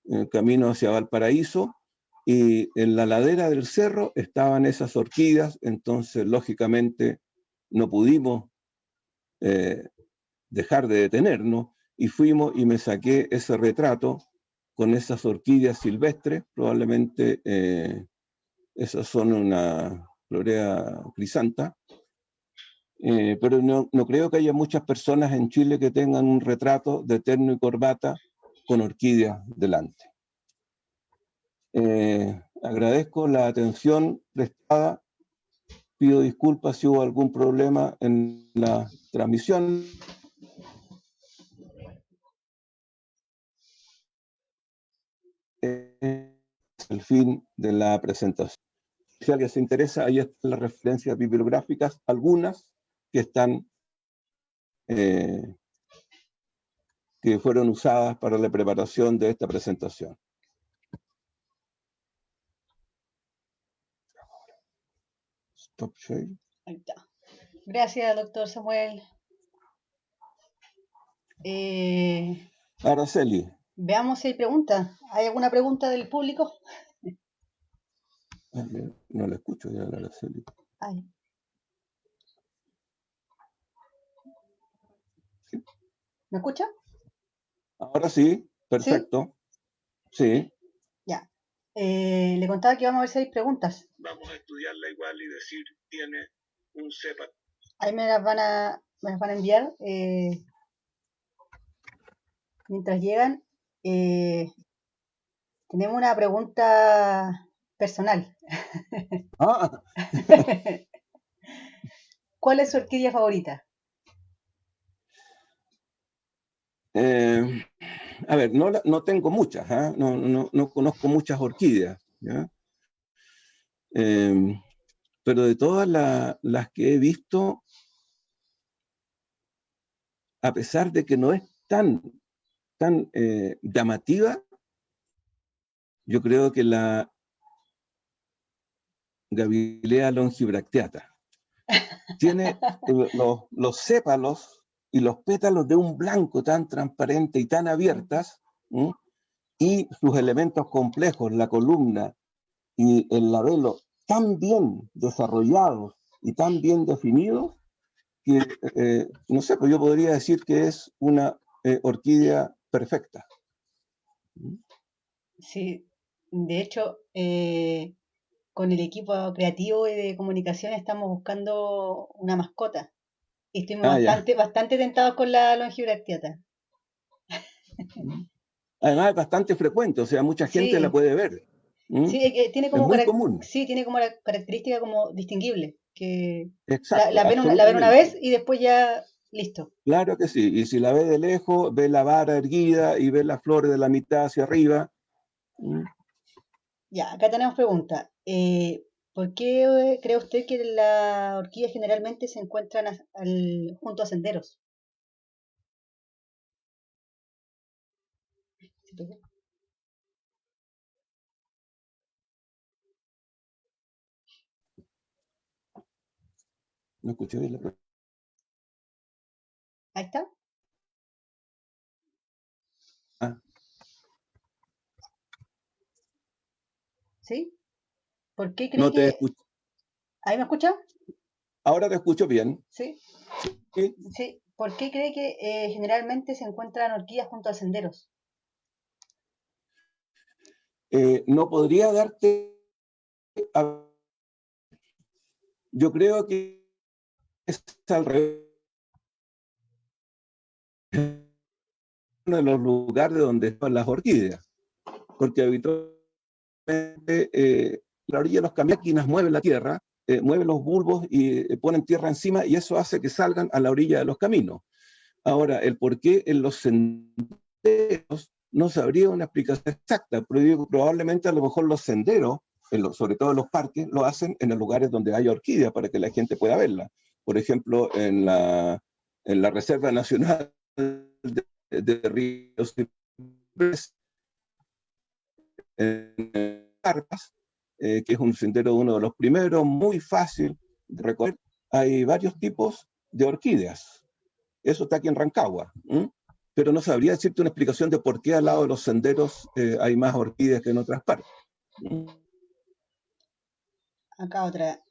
en el camino hacia Valparaíso, y en la ladera del cerro estaban esas orquídeas, entonces lógicamente no pudimos dejar de detenernos, y fuimos y me saqué ese retrato con esas orquídeas silvestres, probablemente esas son una Florea crisanta, pero no creo que haya muchas personas en Chile que tengan un retrato de terno y corbata con orquídeas delante. Agradezco la atención prestada. Pido disculpas si hubo algún problema en la transmisión. Es el fin de la presentación. Si alguien se interesa, ahí están las referencias bibliográficas, algunas que están que fueron usadas para la preparación de esta presentación. Stop share. Ahí está. Gracias, doctor Samuel. Araceli. Veamos si hay preguntas. ¿Hay alguna pregunta del público? No la escucho ya, la Araceli. Ay. ¿Sí? ¿Me escucha? Ahora sí, perfecto. Sí. Ya. Le contaba que vamos a ver 6 preguntas. Vamos a estudiarla igual y decir, tiene un cepa. Ahí me las van a enviar mientras llegan. Tenemos una pregunta personal. Ah, ¿Cuál es su orquídea favorita? a ver, no tengo muchas, ¿ah? No conozco muchas orquídeas, ¿ya? Pero de todas las que he visto, a pesar de que no es tan llamativa, yo creo que la Gavilea longibracteata tiene los sépalos y los pétalos de un blanco tan transparente y tan abiertas, ¿m? Y sus elementos complejos, la columna y el labelo, tan bien desarrollados y tan bien definidos, que, no sé, pues yo podría decir que es una orquídea perfecta. Sí, de hecho, con el equipo creativo y de comunicación estamos buscando una mascota. Y estuvimos Ah, ya. bastante tentados con la longibractiata. Además es bastante frecuente, o sea, mucha gente la Sí, puede ver. ¿Mm? sí, tiene Es como muy común. sí, tiene como la característica como distinguible, que Exacto, la ven una vez absolutamente. y después ya listo. Claro que sí. Y si la ve de lejos, ve la vara erguida y ve las flores de la mitad hacia arriba. ¿Mm? Ya, acá tenemos pregunta. ¿Por qué cree usted que las orquídeas generalmente se encuentran junto a senderos? No escuché bien la pregunta. Ahí está. Ah, ¿Sí? ¿Por qué cree no te que... escucho. ¿Ahí me escucha? Ahora te escucho bien. Sí. Sí. Sí. ¿Por qué cree que generalmente se encuentran orquídeas junto a senderos? No podría darte. Yo creo que es al revés. Uno de los lugares donde están las orquídeas. Porque habitualmente la orilla de los máquinas mueven la tierra, mueven los bulbos y ponen tierra encima y eso hace que salgan a la orilla de los caminos. Ahora, el por qué en los senderos no sabría una explicación exacta, pero digo, probablemente a lo mejor los senderos, sobre todo en los parques, lo hacen en los lugares donde haya orquídeas para que la gente pueda verla. Por ejemplo, en la Reserva Nacional de Ríos en Carpas, que es un sendero uno de los primeros, muy fácil de recorrer. Hay varios tipos de orquídeas. Eso está aquí en Rancagua. Pero no sabría decirte una explicación de por qué al lado de los senderos hay más orquídeas que en otras partes. Acá otra.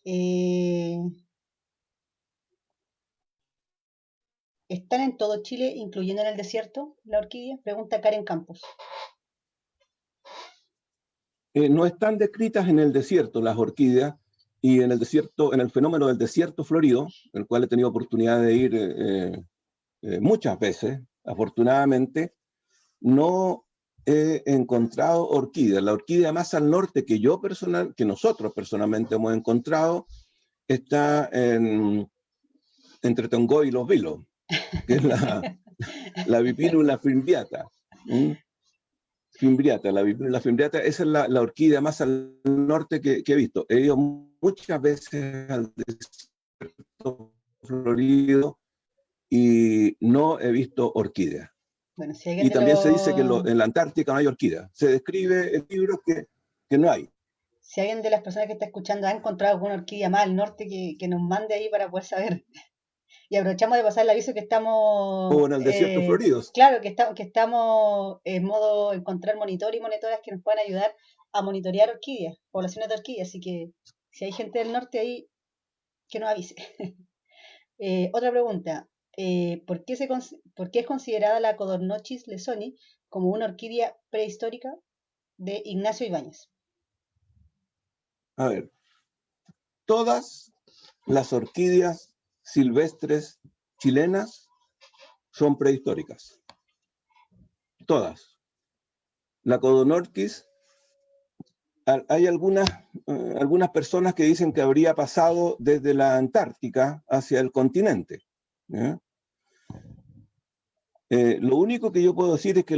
¿Están en todo Chile, incluyendo en el desierto, la orquídea? Pregunta Karen Campos. No están descritas en el desierto las orquídeas y en el desierto, en el fenómeno del desierto florido, el cual he tenido oportunidad de ir muchas veces, afortunadamente, no he encontrado orquídeas. La orquídea más al norte que nosotros personalmente hemos encontrado está entre Tongoy y Los Vilos, que es la Bipinula fimbriata. Fimbriata, la fimbriata, esa es la orquídea más al norte que he visto. He ido muchas veces al desierto florido y no he visto orquídeas. Bueno, si alguien Y de también se dice que los en la Antártica no hay orquídeas. Se describe en libros que no hay. si alguien de las personas que está escuchando ha encontrado alguna orquídea más al norte que nos mande ahí para poder saber. Y aprovechamos de pasar el aviso que O estamos, en el desierto florido. claro, que estamos en modo encontrar monitor y monitoras que nos puedan ayudar a monitorear orquídeas, poblaciones de orquídeas. Así que si hay gente del norte ahí, que nos avise. Otra pregunta. ¿Por qué es considerada la Codornochis lesoni como una orquídea prehistórica de Ignacio Ibáñez? A ver, todas las orquídeas silvestres chilenas son prehistóricas. Todas. La Codonorquis, hay algunas personas que dicen que habría pasado desde la Antártica hacia el continente. ¿Ya? Lo único que yo puedo decir es que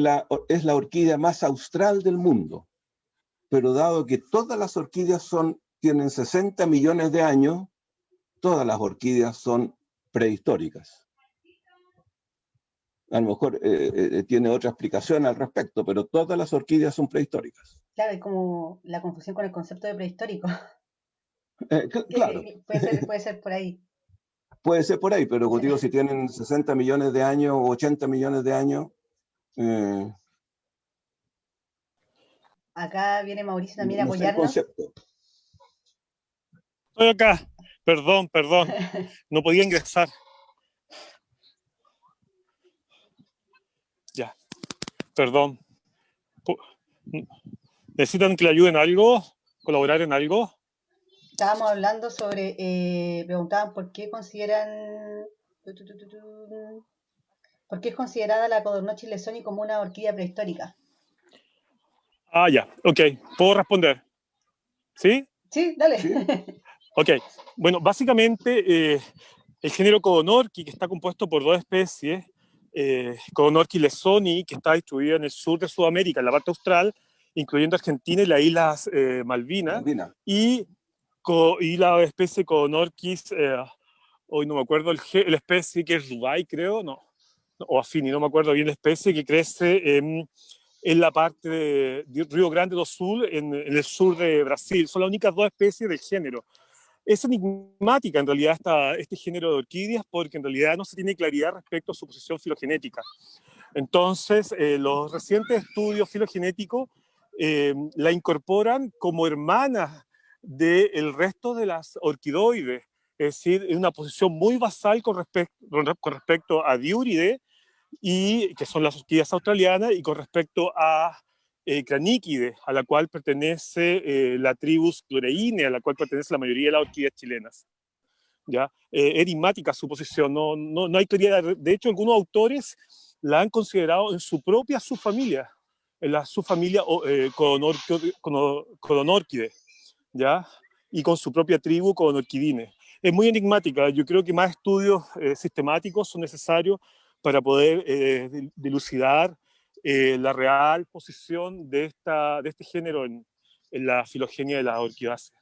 es la orquídea más austral del mundo. Pero dado que todas las orquídeas tienen 60 millones de años, todas las orquídeas son prehistóricas. A lo mejor tiene otra explicación al respecto, pero todas las orquídeas son prehistóricas. Claro, es como la confusión con el concepto de prehistórico. Claro. Puede ser por ahí. Puede ser por ahí, pero como digo, si tienen 60 millones de años o 80 millones de años... Acá viene Mauricio también a no sé el apoyarnos. concepto. Estoy acá. Perdón. No podía ingresar. Ya. Perdón. ¿Necesitan que le ayuden en algo? ¿Colaborar en algo? Estábamos hablando sobre, preguntaban por qué consideran, por qué es considerada la Codornices lesoni como una orquídea prehistórica. Ah, ya. Ok. ¿Puedo responder? ¿Sí? Sí, dale. ¿Sí? Ok. Bueno, básicamente el género Codonorquis, que está compuesto por dos especies, Codonorquis lesoni, que está distribuida en el sur de Sudamérica, en la parte austral, incluyendo Argentina y las Islas Malvinas, y la especie Codonorquis, hoy no me acuerdo la especie que es Dubai, creo, o Afini, no me acuerdo bien la especie, que crece en la parte de Río Grande do Sul, en el sur de Brasil. Son las únicas dos especies del género. Es enigmática en realidad este género de orquídeas porque en realidad no se tiene claridad respecto a su posición filogenética. Entonces, los recientes estudios filogenéticos la incorporan como hermana del resto de las orquidoides, es decir, en una posición muy basal con respecto a Diuridae, y que son las orquídeas australianas, y con respecto a Craníquides, a la cual pertenece la tribus Chloreine, a la cual pertenece la mayoría de las orquídeas chilenas. ¿Ya? Enigmática su posición, no hay claridad. De hecho, algunos autores la han considerado en su propia subfamilia, en la subfamilia Codonorquide, ¿ya? Y con su propia tribu Codonorquidine. Es muy enigmática. Yo creo que más estudios sistemáticos son necesarios para poder dilucidar la real posición de este género en la filogenia de las orquidáceas.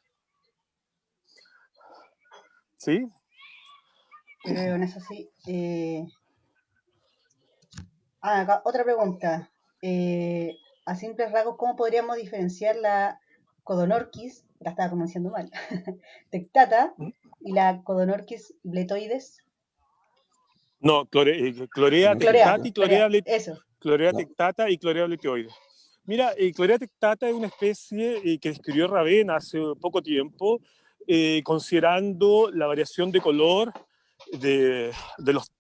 ¿Sí? Creo en eso sí. Acá, otra pregunta. A simples rasgos, ¿cómo podríamos diferenciar la Codonorquis, la estaba pronunciando mal, tectata, y la Codonorquis bletoides? No, Chlorea tectata y Chlorea tectata y Chlorea bletoides. Mira, Chlorea tectata es una especie que describió Ravena hace poco tiempo, considerando la variación de color de los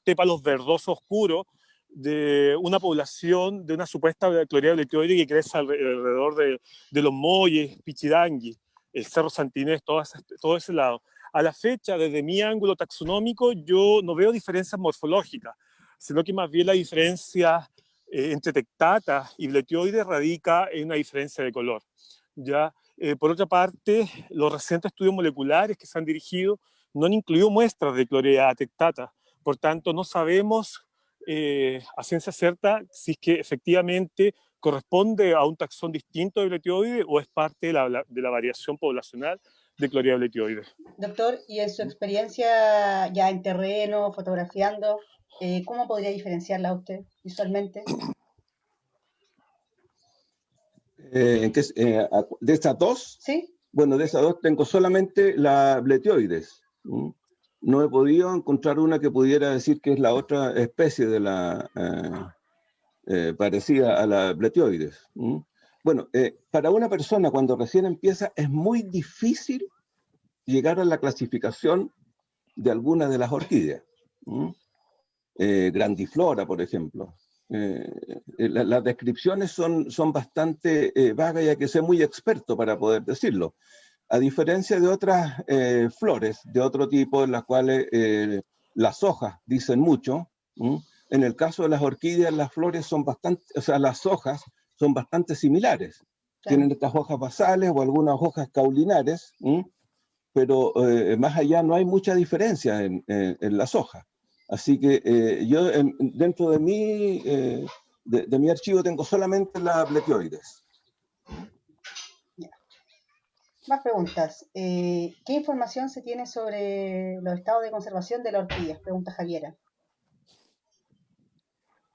tépalos verdosos oscuros de una población, de una supuesta Chlorea bletoide que crece alrededor de los Molles, Pichidangui, el Cerro Santinés, todo ese lado. A la fecha, desde mi ángulo taxonómico, yo no veo diferencias morfológicas, sino que más bien la diferencia entre tectata y bletoides radica en una diferencia de color. ¿Ya? Por otra parte, los recientes estudios moleculares que se han dirigido no han incluido muestras de Chlorea tectata. Por tanto, no sabemos a ciencia cierta si es que efectivamente corresponde a un taxón distinto de bletoides o es parte de la variación poblacional de Chlorea bletoides. Doctor, y en su experiencia ya en terreno, fotografiando, ¿cómo podría diferenciarla usted visualmente? ¿De estas dos? ¿Sí? Bueno, de esas dos tengo solamente la bletoides. No he podido encontrar una que pudiera decir que es la otra especie de la parecida a la bletoides. Bueno, para una persona cuando recién empieza es muy difícil llegar a la clasificación de algunas de las orquídeas. Grandiflora, por ejemplo. Las descripciones son bastante vagas y hay que ser muy experto para poder decirlo. a diferencia de otras flores de otro tipo en las cuales las hojas dicen mucho, en el caso de las orquídeas las flores son bastante, o sea, las hojas son bastante similares. Claro. Tienen estas hojas basales o algunas hojas caulinares, pero más allá no hay mucha diferencia en las hojas. Así que yo dentro de mi archivo tengo solamente la Blequioides. Más preguntas. ¿Qué información se tiene sobre los estados de conservación de las orquídeas? Pregunta Javiera.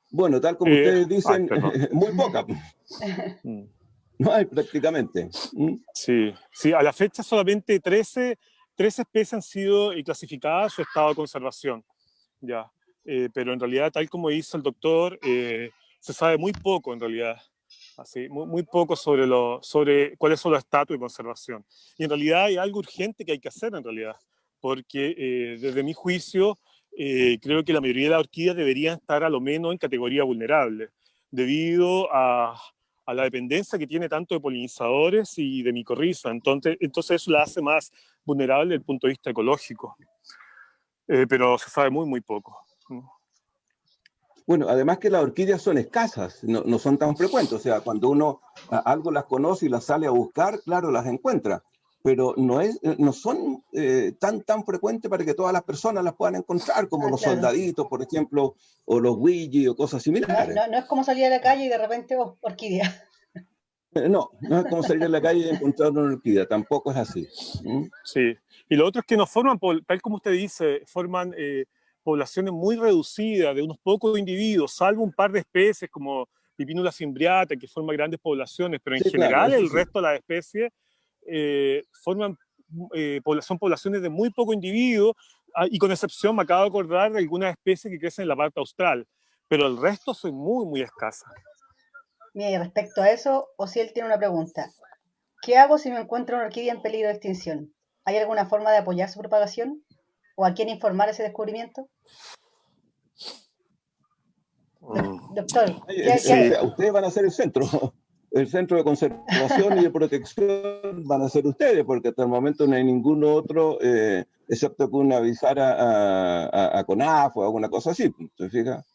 Bueno, tal como ustedes dicen, muy poca. Mm. No hay prácticamente. Sí, sí, a la fecha solamente 13 especies han sido clasificadas a su estado de conservación. Ya. Pero en realidad, tal como dice el doctor, se sabe muy poco en realidad. Así, muy poco sobre cuáles son los estatus de conservación. Y en realidad hay algo urgente que hay que hacer en realidad, porque desde mi juicio creo que la mayoría de las orquídeas deberían estar a lo menos en categoría vulnerable, debido a la dependencia que tiene tanto de polinizadores y de micorriza. Entonces eso la hace más vulnerable desde el punto de vista ecológico. Pero se sabe muy poco. Bueno, además que las orquídeas son escasas, no son tan frecuentes. O sea, cuando uno algo las conoce y las sale a buscar, claro, las encuentra. Pero no son tan frecuentes para que todas las personas las puedan encontrar, como los claro. soldaditos, por ejemplo, o los Ouija o cosas similares. No es como salir a la calle y de repente, orquídea. No es como salir a la calle y encontrar una orquídea, tampoco es así. Sí, y lo otro es que nos forman, tal como usted dice, forman poblaciones muy reducidas de unos pocos individuos, salvo un par de especies como Pipinula cimbriata, que forman grandes poblaciones, pero en Sí, general claro, el resto de las especies son poblaciones de muy pocos individuos, y con excepción me acabo de acordar de algunas especies que crecen en la parte austral, pero el resto son muy escasas. Mira, y respecto a eso, Osiel tiene una pregunta. ¿Qué hago si me encuentro una orquídea en peligro de extinción? ¿Hay alguna forma de apoyar su propagación? ¿O a quién informar ese descubrimiento? Doctor, Sí. Ustedes van a ser el centro de conservación y de protección van a ser ustedes, porque hasta el momento no hay ningún otro, excepto que uno avisara a CONAF o alguna cosa así, ¿se fija?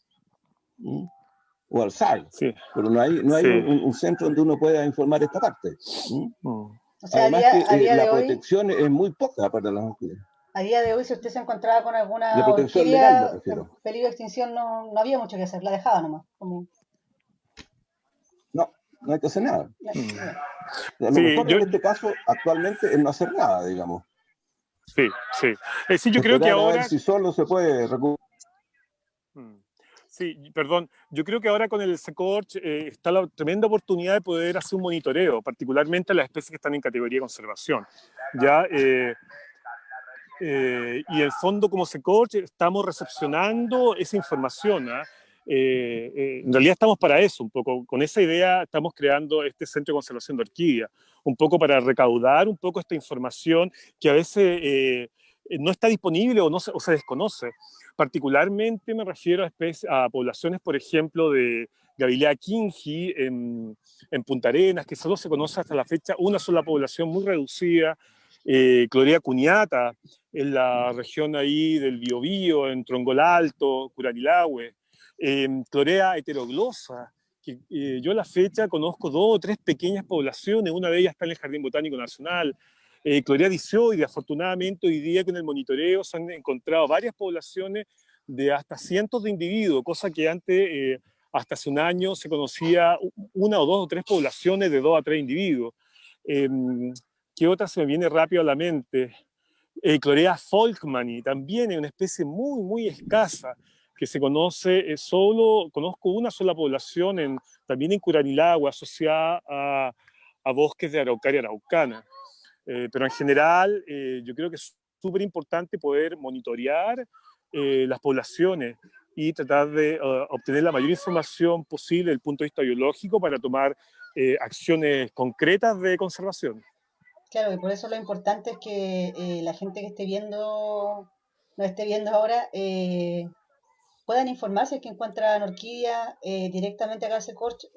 O al SAR, Sí. pero no hay un centro donde uno pueda informar esta parte. O sea, Además a día la de hoy, protección es muy poca para las orquídeas. a día de hoy, si usted se encontraba con La alguna protección legal, me orquídea en refiero. peligro de extinción, no había mucho que hacer, la dejaba nomás. No hay que hacer nada. Lo Sí, mejor en este caso, actualmente, es no hacer nada, digamos. Sí. Sí, yo creo que Esperar a ahora... ver si solo se puede recuperar. Sí, perdón. Yo creo que ahora con el SECORCH está la tremenda oportunidad de poder hacer un monitoreo, particularmente a las especies que están en categoría de conservación. ¿Ya? Y el fondo como SECORCH estamos recepcionando esa información. En realidad estamos para eso, un poco. Con esa idea estamos creando este Centro de Conservación de Orquídeas, un poco para recaudar un poco esta información que a veces no está disponible o se desconoce. Particularmente me refiero a poblaciones, por ejemplo, de Gavilea Kingi en Punta Arenas, que solo se conoce hasta la fecha una sola población muy reducida, Clorea cuneata, en la región ahí del Biobío, en Trongol Alto, Curanilahue, Clorea heteroglosa, que yo a la fecha conozco 2 o 3 pequeñas poblaciones, una de ellas está en el Jardín Botánico Nacional, Clorea dicioide, afortunadamente hoy día con el monitoreo se han encontrado varias poblaciones de hasta cientos de individuos, cosa que antes, hasta hace un año, se conocía 1 o 2 o 3 poblaciones de 2 a 3 individuos. ¿Qué otra se me viene rápido a la mente? Clorea folkmani, también es una especie muy escasa, que se conoce conozco una sola población también en Curanilahue, asociada a bosques de Araucaria araucana. Pero en general, yo creo que es súper importante poder monitorear las poblaciones y tratar de obtener la mayor información posible desde el punto de vista biológico para tomar acciones concretas de conservación. Claro, y por eso lo importante es que la gente que nos esté viendo ahora, puedan informarse que encuentran orquídea directamente acá en Secorch.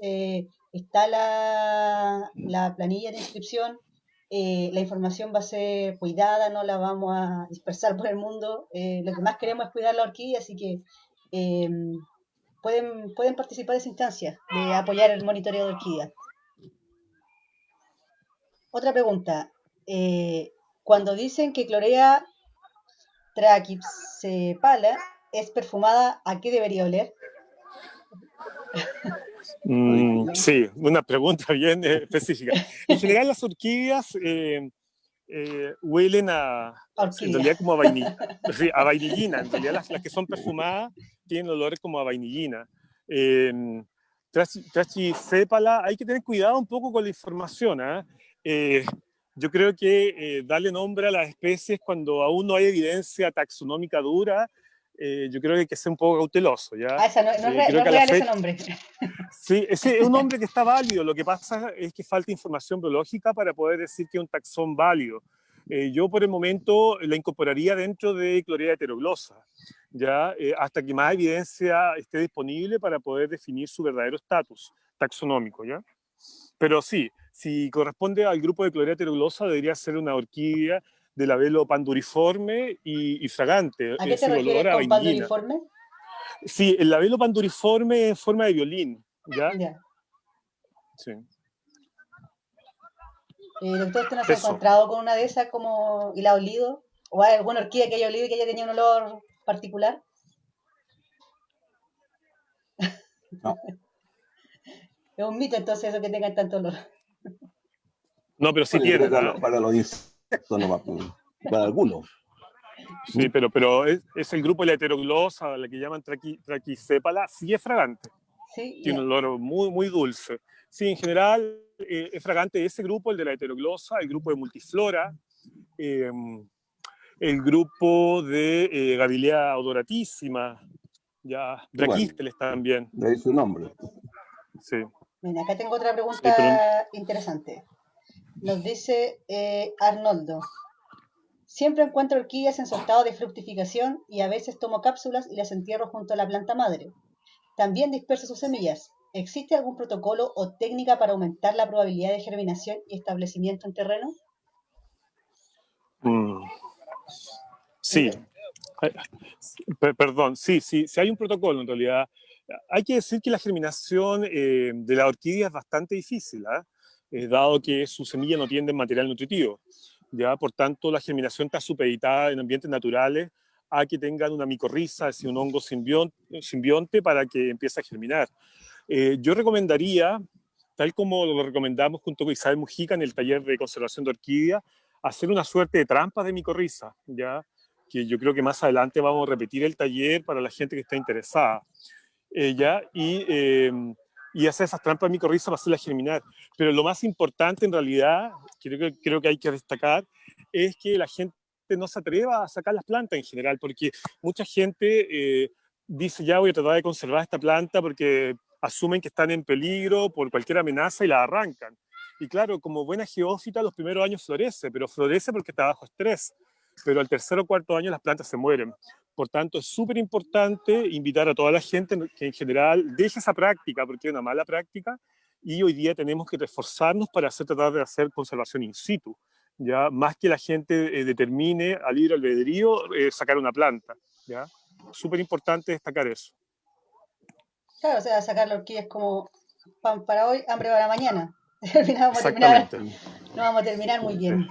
Está la planilla de inscripción, La información va a ser cuidada, no la vamos a dispersar por el mundo. Lo que más queremos es cuidar la orquídea, así que eh, pueden participar de esa instancia de apoyar el monitoreo de orquídeas. Otra pregunta. Cuando dicen que Clorea trachycephala es perfumada, ¿a qué debería oler? Sí, una pregunta bien específica. En general las orquídeas huelen en Orquídea. realidad como sí, a vainillina. En realidad las que son perfumadas tienen olores como a vainillina. Trachycephala, hay que tener cuidado un poco con la información. Yo creo que darle nombre a las especies cuando aún no hay evidencia taxonómica dura, yo creo que hay que ser un poco cauteloso. ¿Ya? Esa no es Creo que a la real ese nombre. Sí, ese es un nombre que está válido. Lo que pasa es que falta información biológica para poder decir que es un taxón válido. Yo por el momento la incorporaría dentro de Clorea heteroglosa, ya hasta que más evidencia esté disponible para poder definir su verdadero estatus taxonómico, ¿ya? Pero sí, si corresponde al grupo de Clorea heteroglosa, debería ser una orquídea de labelo panduriforme y fragante, ¿A es qué te decir, refieres olor a con vainillina. panduriforme? Sí, el labelo panduriforme en forma de violín, ¿ya? Ya. Sí. Doctor, ¿usted no se ha Eso. encontrado con una de esas como y la ha olido? ¿O hay alguna orquídea que haya olido y que haya tenido un olor particular? No. Es un mito entonces eso que tengan tanto olor. No, pero sí Bueno, yo creo tienen, que ¿ah? para los insectos nomás, para algunos. Sí, pero es el grupo de la heteroglosa, la que llaman trachycephala, sí es fragante. Sí, Tiene ya. un olor muy, muy dulce. Sí, en general es fragante ese grupo, el de la heteroglosa, el grupo de multiflora, eh, el grupo de Gavilea odoratísima, ya, Bueno, Brachísteles también. de ahí su nombre. Sí, Mira, acá tengo otra sí, pero pregunta interesante. Nos dice Arnoldo. Siempre encuentro orquídeas en su estado de fructificación y a veces tomo cápsulas y las entierro junto a la planta madre. También disperso sus semillas. ¿Existe algún protocolo o técnica para aumentar la probabilidad de germinación y establecimiento en terreno? mm, sí. El- Perdón, sí, hay un protocolo en realidad. Hay que decir que la germinación de la orquídea es bastante difícil, dado que su semilla no tiene material nutritivo. ¿Ya? Por tanto, la germinación está supeditada en ambientes naturales a que tengan una micorriza, es decir, un hongo simbionte para que empiece a germinar. Yo recomendaría, tal como lo recomendamos junto con Isabel Mujica en el taller de conservación de orquídeas, hacer una suerte de trampas de micorriza, ¿ya? Que yo creo que más adelante vamos a repetir el taller para la gente que está interesada. ¿Ya? Y hacer esas trampas de micorriza para hacerlas germinar. Pero lo más importante en realidad, creo que hay que destacar, es que la gente no se atreva a sacar las plantas en general, porque mucha gente dice ya voy a tratar de conservar esta planta porque asumen que están en peligro por cualquier amenaza y la arrancan. Y claro, como buena geófita, los primeros años florece, pero florece porque está bajo estrés. Pero al tercer o cuarto año las plantas se mueren. Por tanto, es súper importante invitar a toda la gente que en general deje esa práctica, porque es una mala práctica, y hoy día tenemos que reforzarnos para tratar de hacer conservación in situ, ya más que la gente determine a libre albedrío sacar una planta. ¿Ya? Súper importante destacar eso. Claro, o sea, sacar la orquídea es como pan para hoy, hambre para mañana. Al final Exactamente. no vamos a terminar muy bien.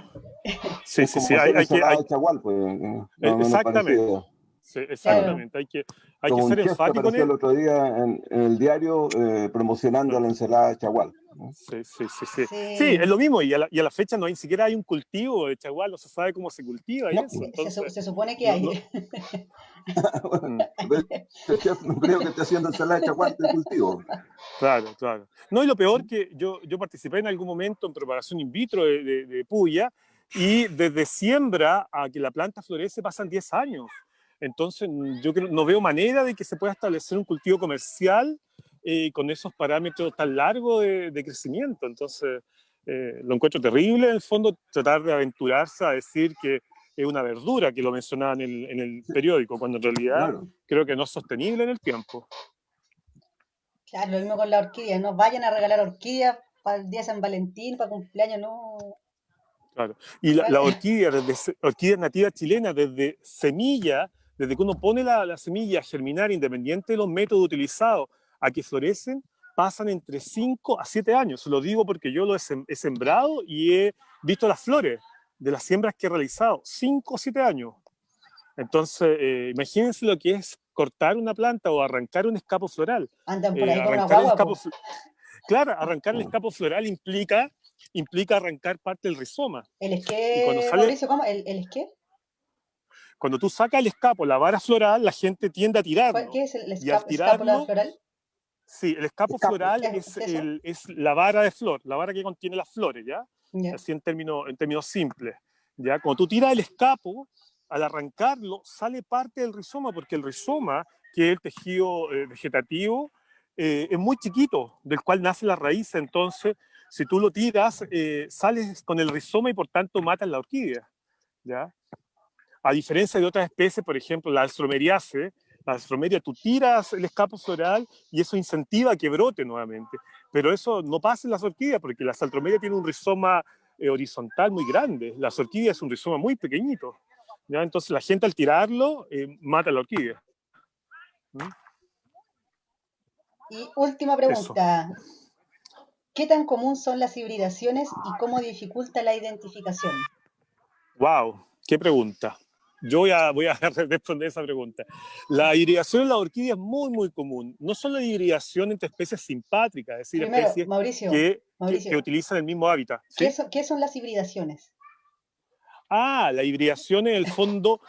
Sí, Es sí, como sí. hacer ensalada de chagual, pues, más o menos Exactamente. parecido. Sí, Claro. exactamente. Hay que Como un ser chef que enfático en apareció el otro día en el diario promocionando la ensalada de chagual. Sí, sí, sí, sí. Sí, es Sí, lo mismo, y a la fecha no hay, ni siquiera hay un cultivo de chagual, no se sabe cómo se cultiva y No, eso, se, entonces, se supone que no, hay. no, mm, el chef no creo que esté haciendo ensalada de chagual de cultivo. claro, claro. No, y lo peor que yo participé en algún momento en preparación in vitro de puya, y desde siembra a que la planta florece pasan 10 años. Entonces, yo creo, no veo manera de que se pueda establecer un cultivo comercial con esos parámetros tan largos de crecimiento. Entonces, lo encuentro terrible, en el fondo, tratar de aventurarse a decir que es una verdura, que lo mencionaban en el periódico, cuando en realidad Claro. creo que no es sostenible en el tiempo. Claro, lo mismo con la orquídea. No vayan a regalar orquídeas para el día de San Valentín, para cumpleaños, no. Claro. Y la orquídea, orquídea nativa chilena, desde semilla, desde que uno pone la semilla a germinar, independiente de los métodos utilizados, a que florecen, pasan entre 5 a 7 años. Lo digo porque yo lo he sembrado y he visto las flores de las siembras que he realizado. 5 o 7 años. Entonces, imagínense lo que es cortar una planta o arrancar un escapo floral. Andan por ahí con una Arrancar el guagua, escapo, claro, arrancar el escapo floral implica arrancar parte del rizoma. ¿El Y cuando esqué, sale, Mauricio, cómo? ¿El esqué? cuando tú sacas el escapo, la vara floral, la gente tiende a tirarlo. ¿Qué es el Y al escápula tirarlo, floral? sí, el escapo floral ¿Qué es eso? es la vara de flor, la vara que contiene las flores, ¿ya? Ya. Así en términos simples, ¿ya? Cuando tú tiras el escapo, al arrancarlo, sale parte del rizoma, porque el rizoma, que es el tejido vegetativo, es muy chiquito, del cual nace la raíz. Entonces, si tú lo tiras, sales con el rizoma y por tanto matas la orquídea, ¿ya? A diferencia de otras especies, por ejemplo, la alstromeriaceae, la alstromeria, tú tiras el escapo floral y eso incentiva que brote nuevamente. Pero eso no pasa en las orquídeas, porque la alstromeria tiene un rizoma horizontal muy grande. Las orquídeas es un rizoma muy pequeñito, ¿ya? Entonces la gente al tirarlo mata la orquídea. ¿Mm? Y última pregunta. Eso. ¿Qué tan común son las hibridaciones y cómo dificulta la identificación? ¡Wow! ¡Qué pregunta! Yo voy a responder esa pregunta. La hibridación en la orquídea es muy, muy común. No solo la hibridación entre especies simpátricas, es decir, primero, especies Mauricio, que utilizan el mismo hábitat. ¿Sí? ¿Qué son las hibridaciones? La hibridación en el fondo,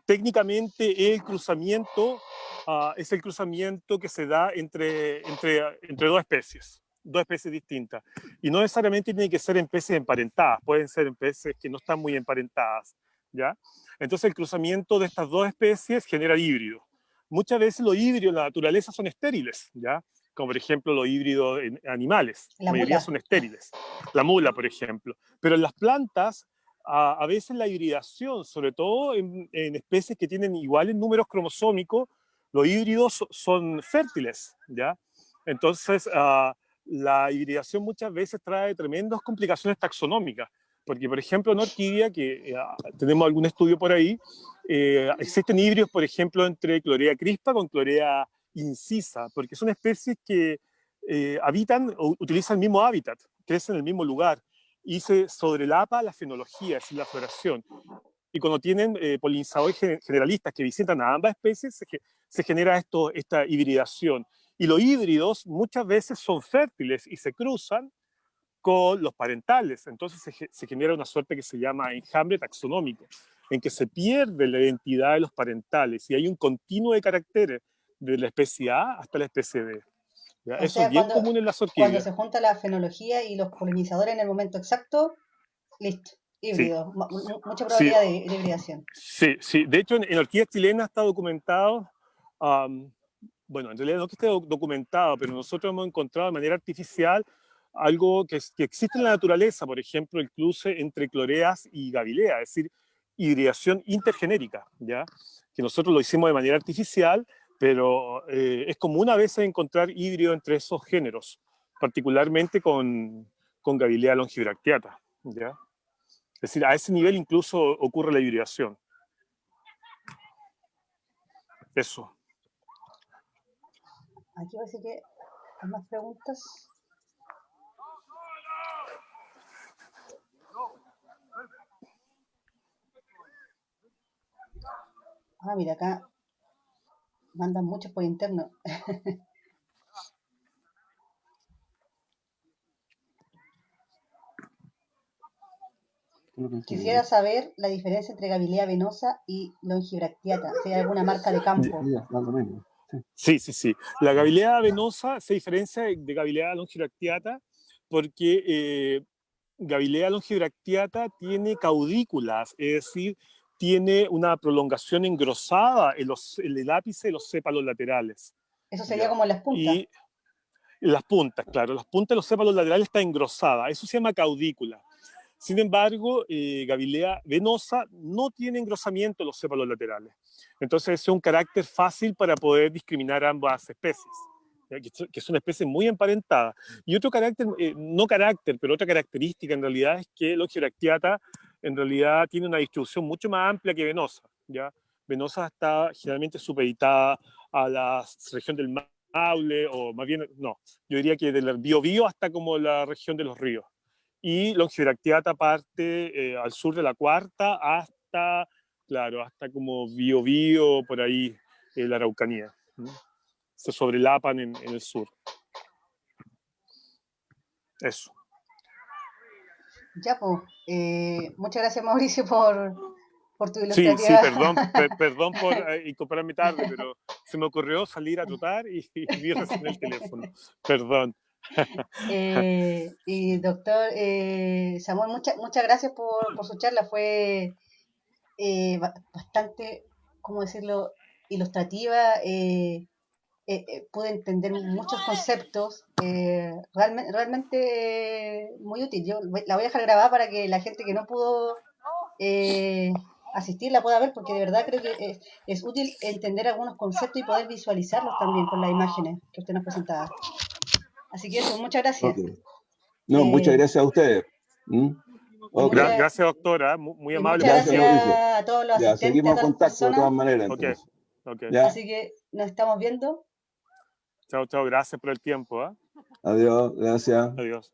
técnicamente es el cruzamiento que se da entre dos especies distintas. Y no necesariamente tiene que ser en especies emparentadas, pueden ser en especies que no están muy emparentadas, ¿ya? Entonces el cruzamiento de estas dos especies genera híbridos. Muchas veces los híbridos en la naturaleza son estériles, ¿ya? Como por ejemplo los híbridos en animales, la mayoría son estériles. La mula, por ejemplo. Pero en las plantas, a veces la hibridación, sobre todo en especies que tienen iguales números cromosómicos, los híbridos son fértiles, ¿ya? Entonces, la hibridación muchas veces trae tremendas complicaciones taxonómicas, porque, por ejemplo, en orquídea, que tenemos algún estudio por ahí, existen híbridos, por ejemplo, entre Chlorea crispa con Chlorea incisa, porque son especies que habitan o utilizan el mismo hábitat, crecen en el mismo lugar, y se sobrelapa la fenología, es decir, la floración. Y cuando tienen polinizadores generalistas que visitan a ambas especies, se genera esta hibridación. Y los híbridos muchas veces son fértiles y se cruzan con los parentales. Entonces se genera una suerte que se llama enjambre taxonómico, en que se pierde la identidad de los parentales y hay un continuo de caracteres de la especie A hasta la especie B. Eso es bien común en las orquídeas. Cuando se junta la fenología y los polinizadores en el momento exacto, listo, híbrido, sí. Mucha probabilidad de hibridación. Sí, sí. De hecho, en orquídeas chilenas está documentado, bueno, en realidad no que esté documentado, pero nosotros hemos encontrado de manera artificial algo que existe en la naturaleza, por ejemplo, el cruce entre cloreas y gavilea, es decir, hibridación intergenérica, ¿ya? Que nosotros lo hicimos de manera artificial, pero es común a veces encontrar híbrido entre esos géneros, particularmente con Gavilea longibracteata, ¿ya? Es decir, a ese nivel incluso ocurre la hibridación. Eso. Aquí parece que hay más preguntas. Mira, acá mandan muchos por interno. Quisiera saber la diferencia entre Gavilea venosa y longibracteata, si hay alguna marca de campo. Sí, sí, sí. La Gavilea venosa se diferencia de Gavilea longibracteata porque Gavilea longibracteata tiene caudículas, es decir, tiene una prolongación engrosada en el ápice de los sépalos laterales. Eso sería como en las puntas. Y las puntas, claro, las puntas de los sépalos laterales está engrosada, eso se llama caudícula. Sin embargo, Gavilea venosa no tiene engrosamiento en los sépalos laterales. Entonces, es un carácter fácil para poder discriminar ambas especies, que son especies muy emparentadas. Y otro carácter, no carácter, pero otra característica en realidad es que Longibracteata en realidad tiene una distribución mucho más amplia que Venosa, ¿ya? Venosa está generalmente supeditada a la región del Maule, o más bien, no, yo diría que del Biobío hasta como la región de los ríos. Y Longibracteata parte al sur de la Cuarta hasta, claro, hasta como Biobío, por ahí, la Araucanía. ¿No? Se sobrelapan en el sur. Eso. Ya, pues. Muchas gracias, Mauricio, por tu Sí, ilustrativa. perdón por incorporarme tarde, pero se me ocurrió salir a trotar y vi recién el teléfono. Perdón. Y doctor Samuel, muchas gracias por su charla. Fue bastante, ¿cómo decirlo?, ilustrativa. Pude entender muchos conceptos. Realmente muy útil. Yo la voy a dejar grabada para que la gente que no pudo eh, asistir la pueda ver, porque de verdad creo que es útil entender algunos conceptos y poder visualizarlos también con las imágenes que usted nos presentaba. Así que eso, muchas gracias. Ok. No, muchas Eh, gracias a ustedes. ¿Mm? Ok. muchas, Gracias, doctora. Muy y amable muchas por su Gracias, gracias tiempo. Mauricio. a todos los Ya, asistentes, a seguimos en todas las contacto de todas personas. maneras, Ok, entonces. ok. Ya, Así que nos estamos viendo. Chao, chao. Gracias por el tiempo. adiós, gracias. Adiós.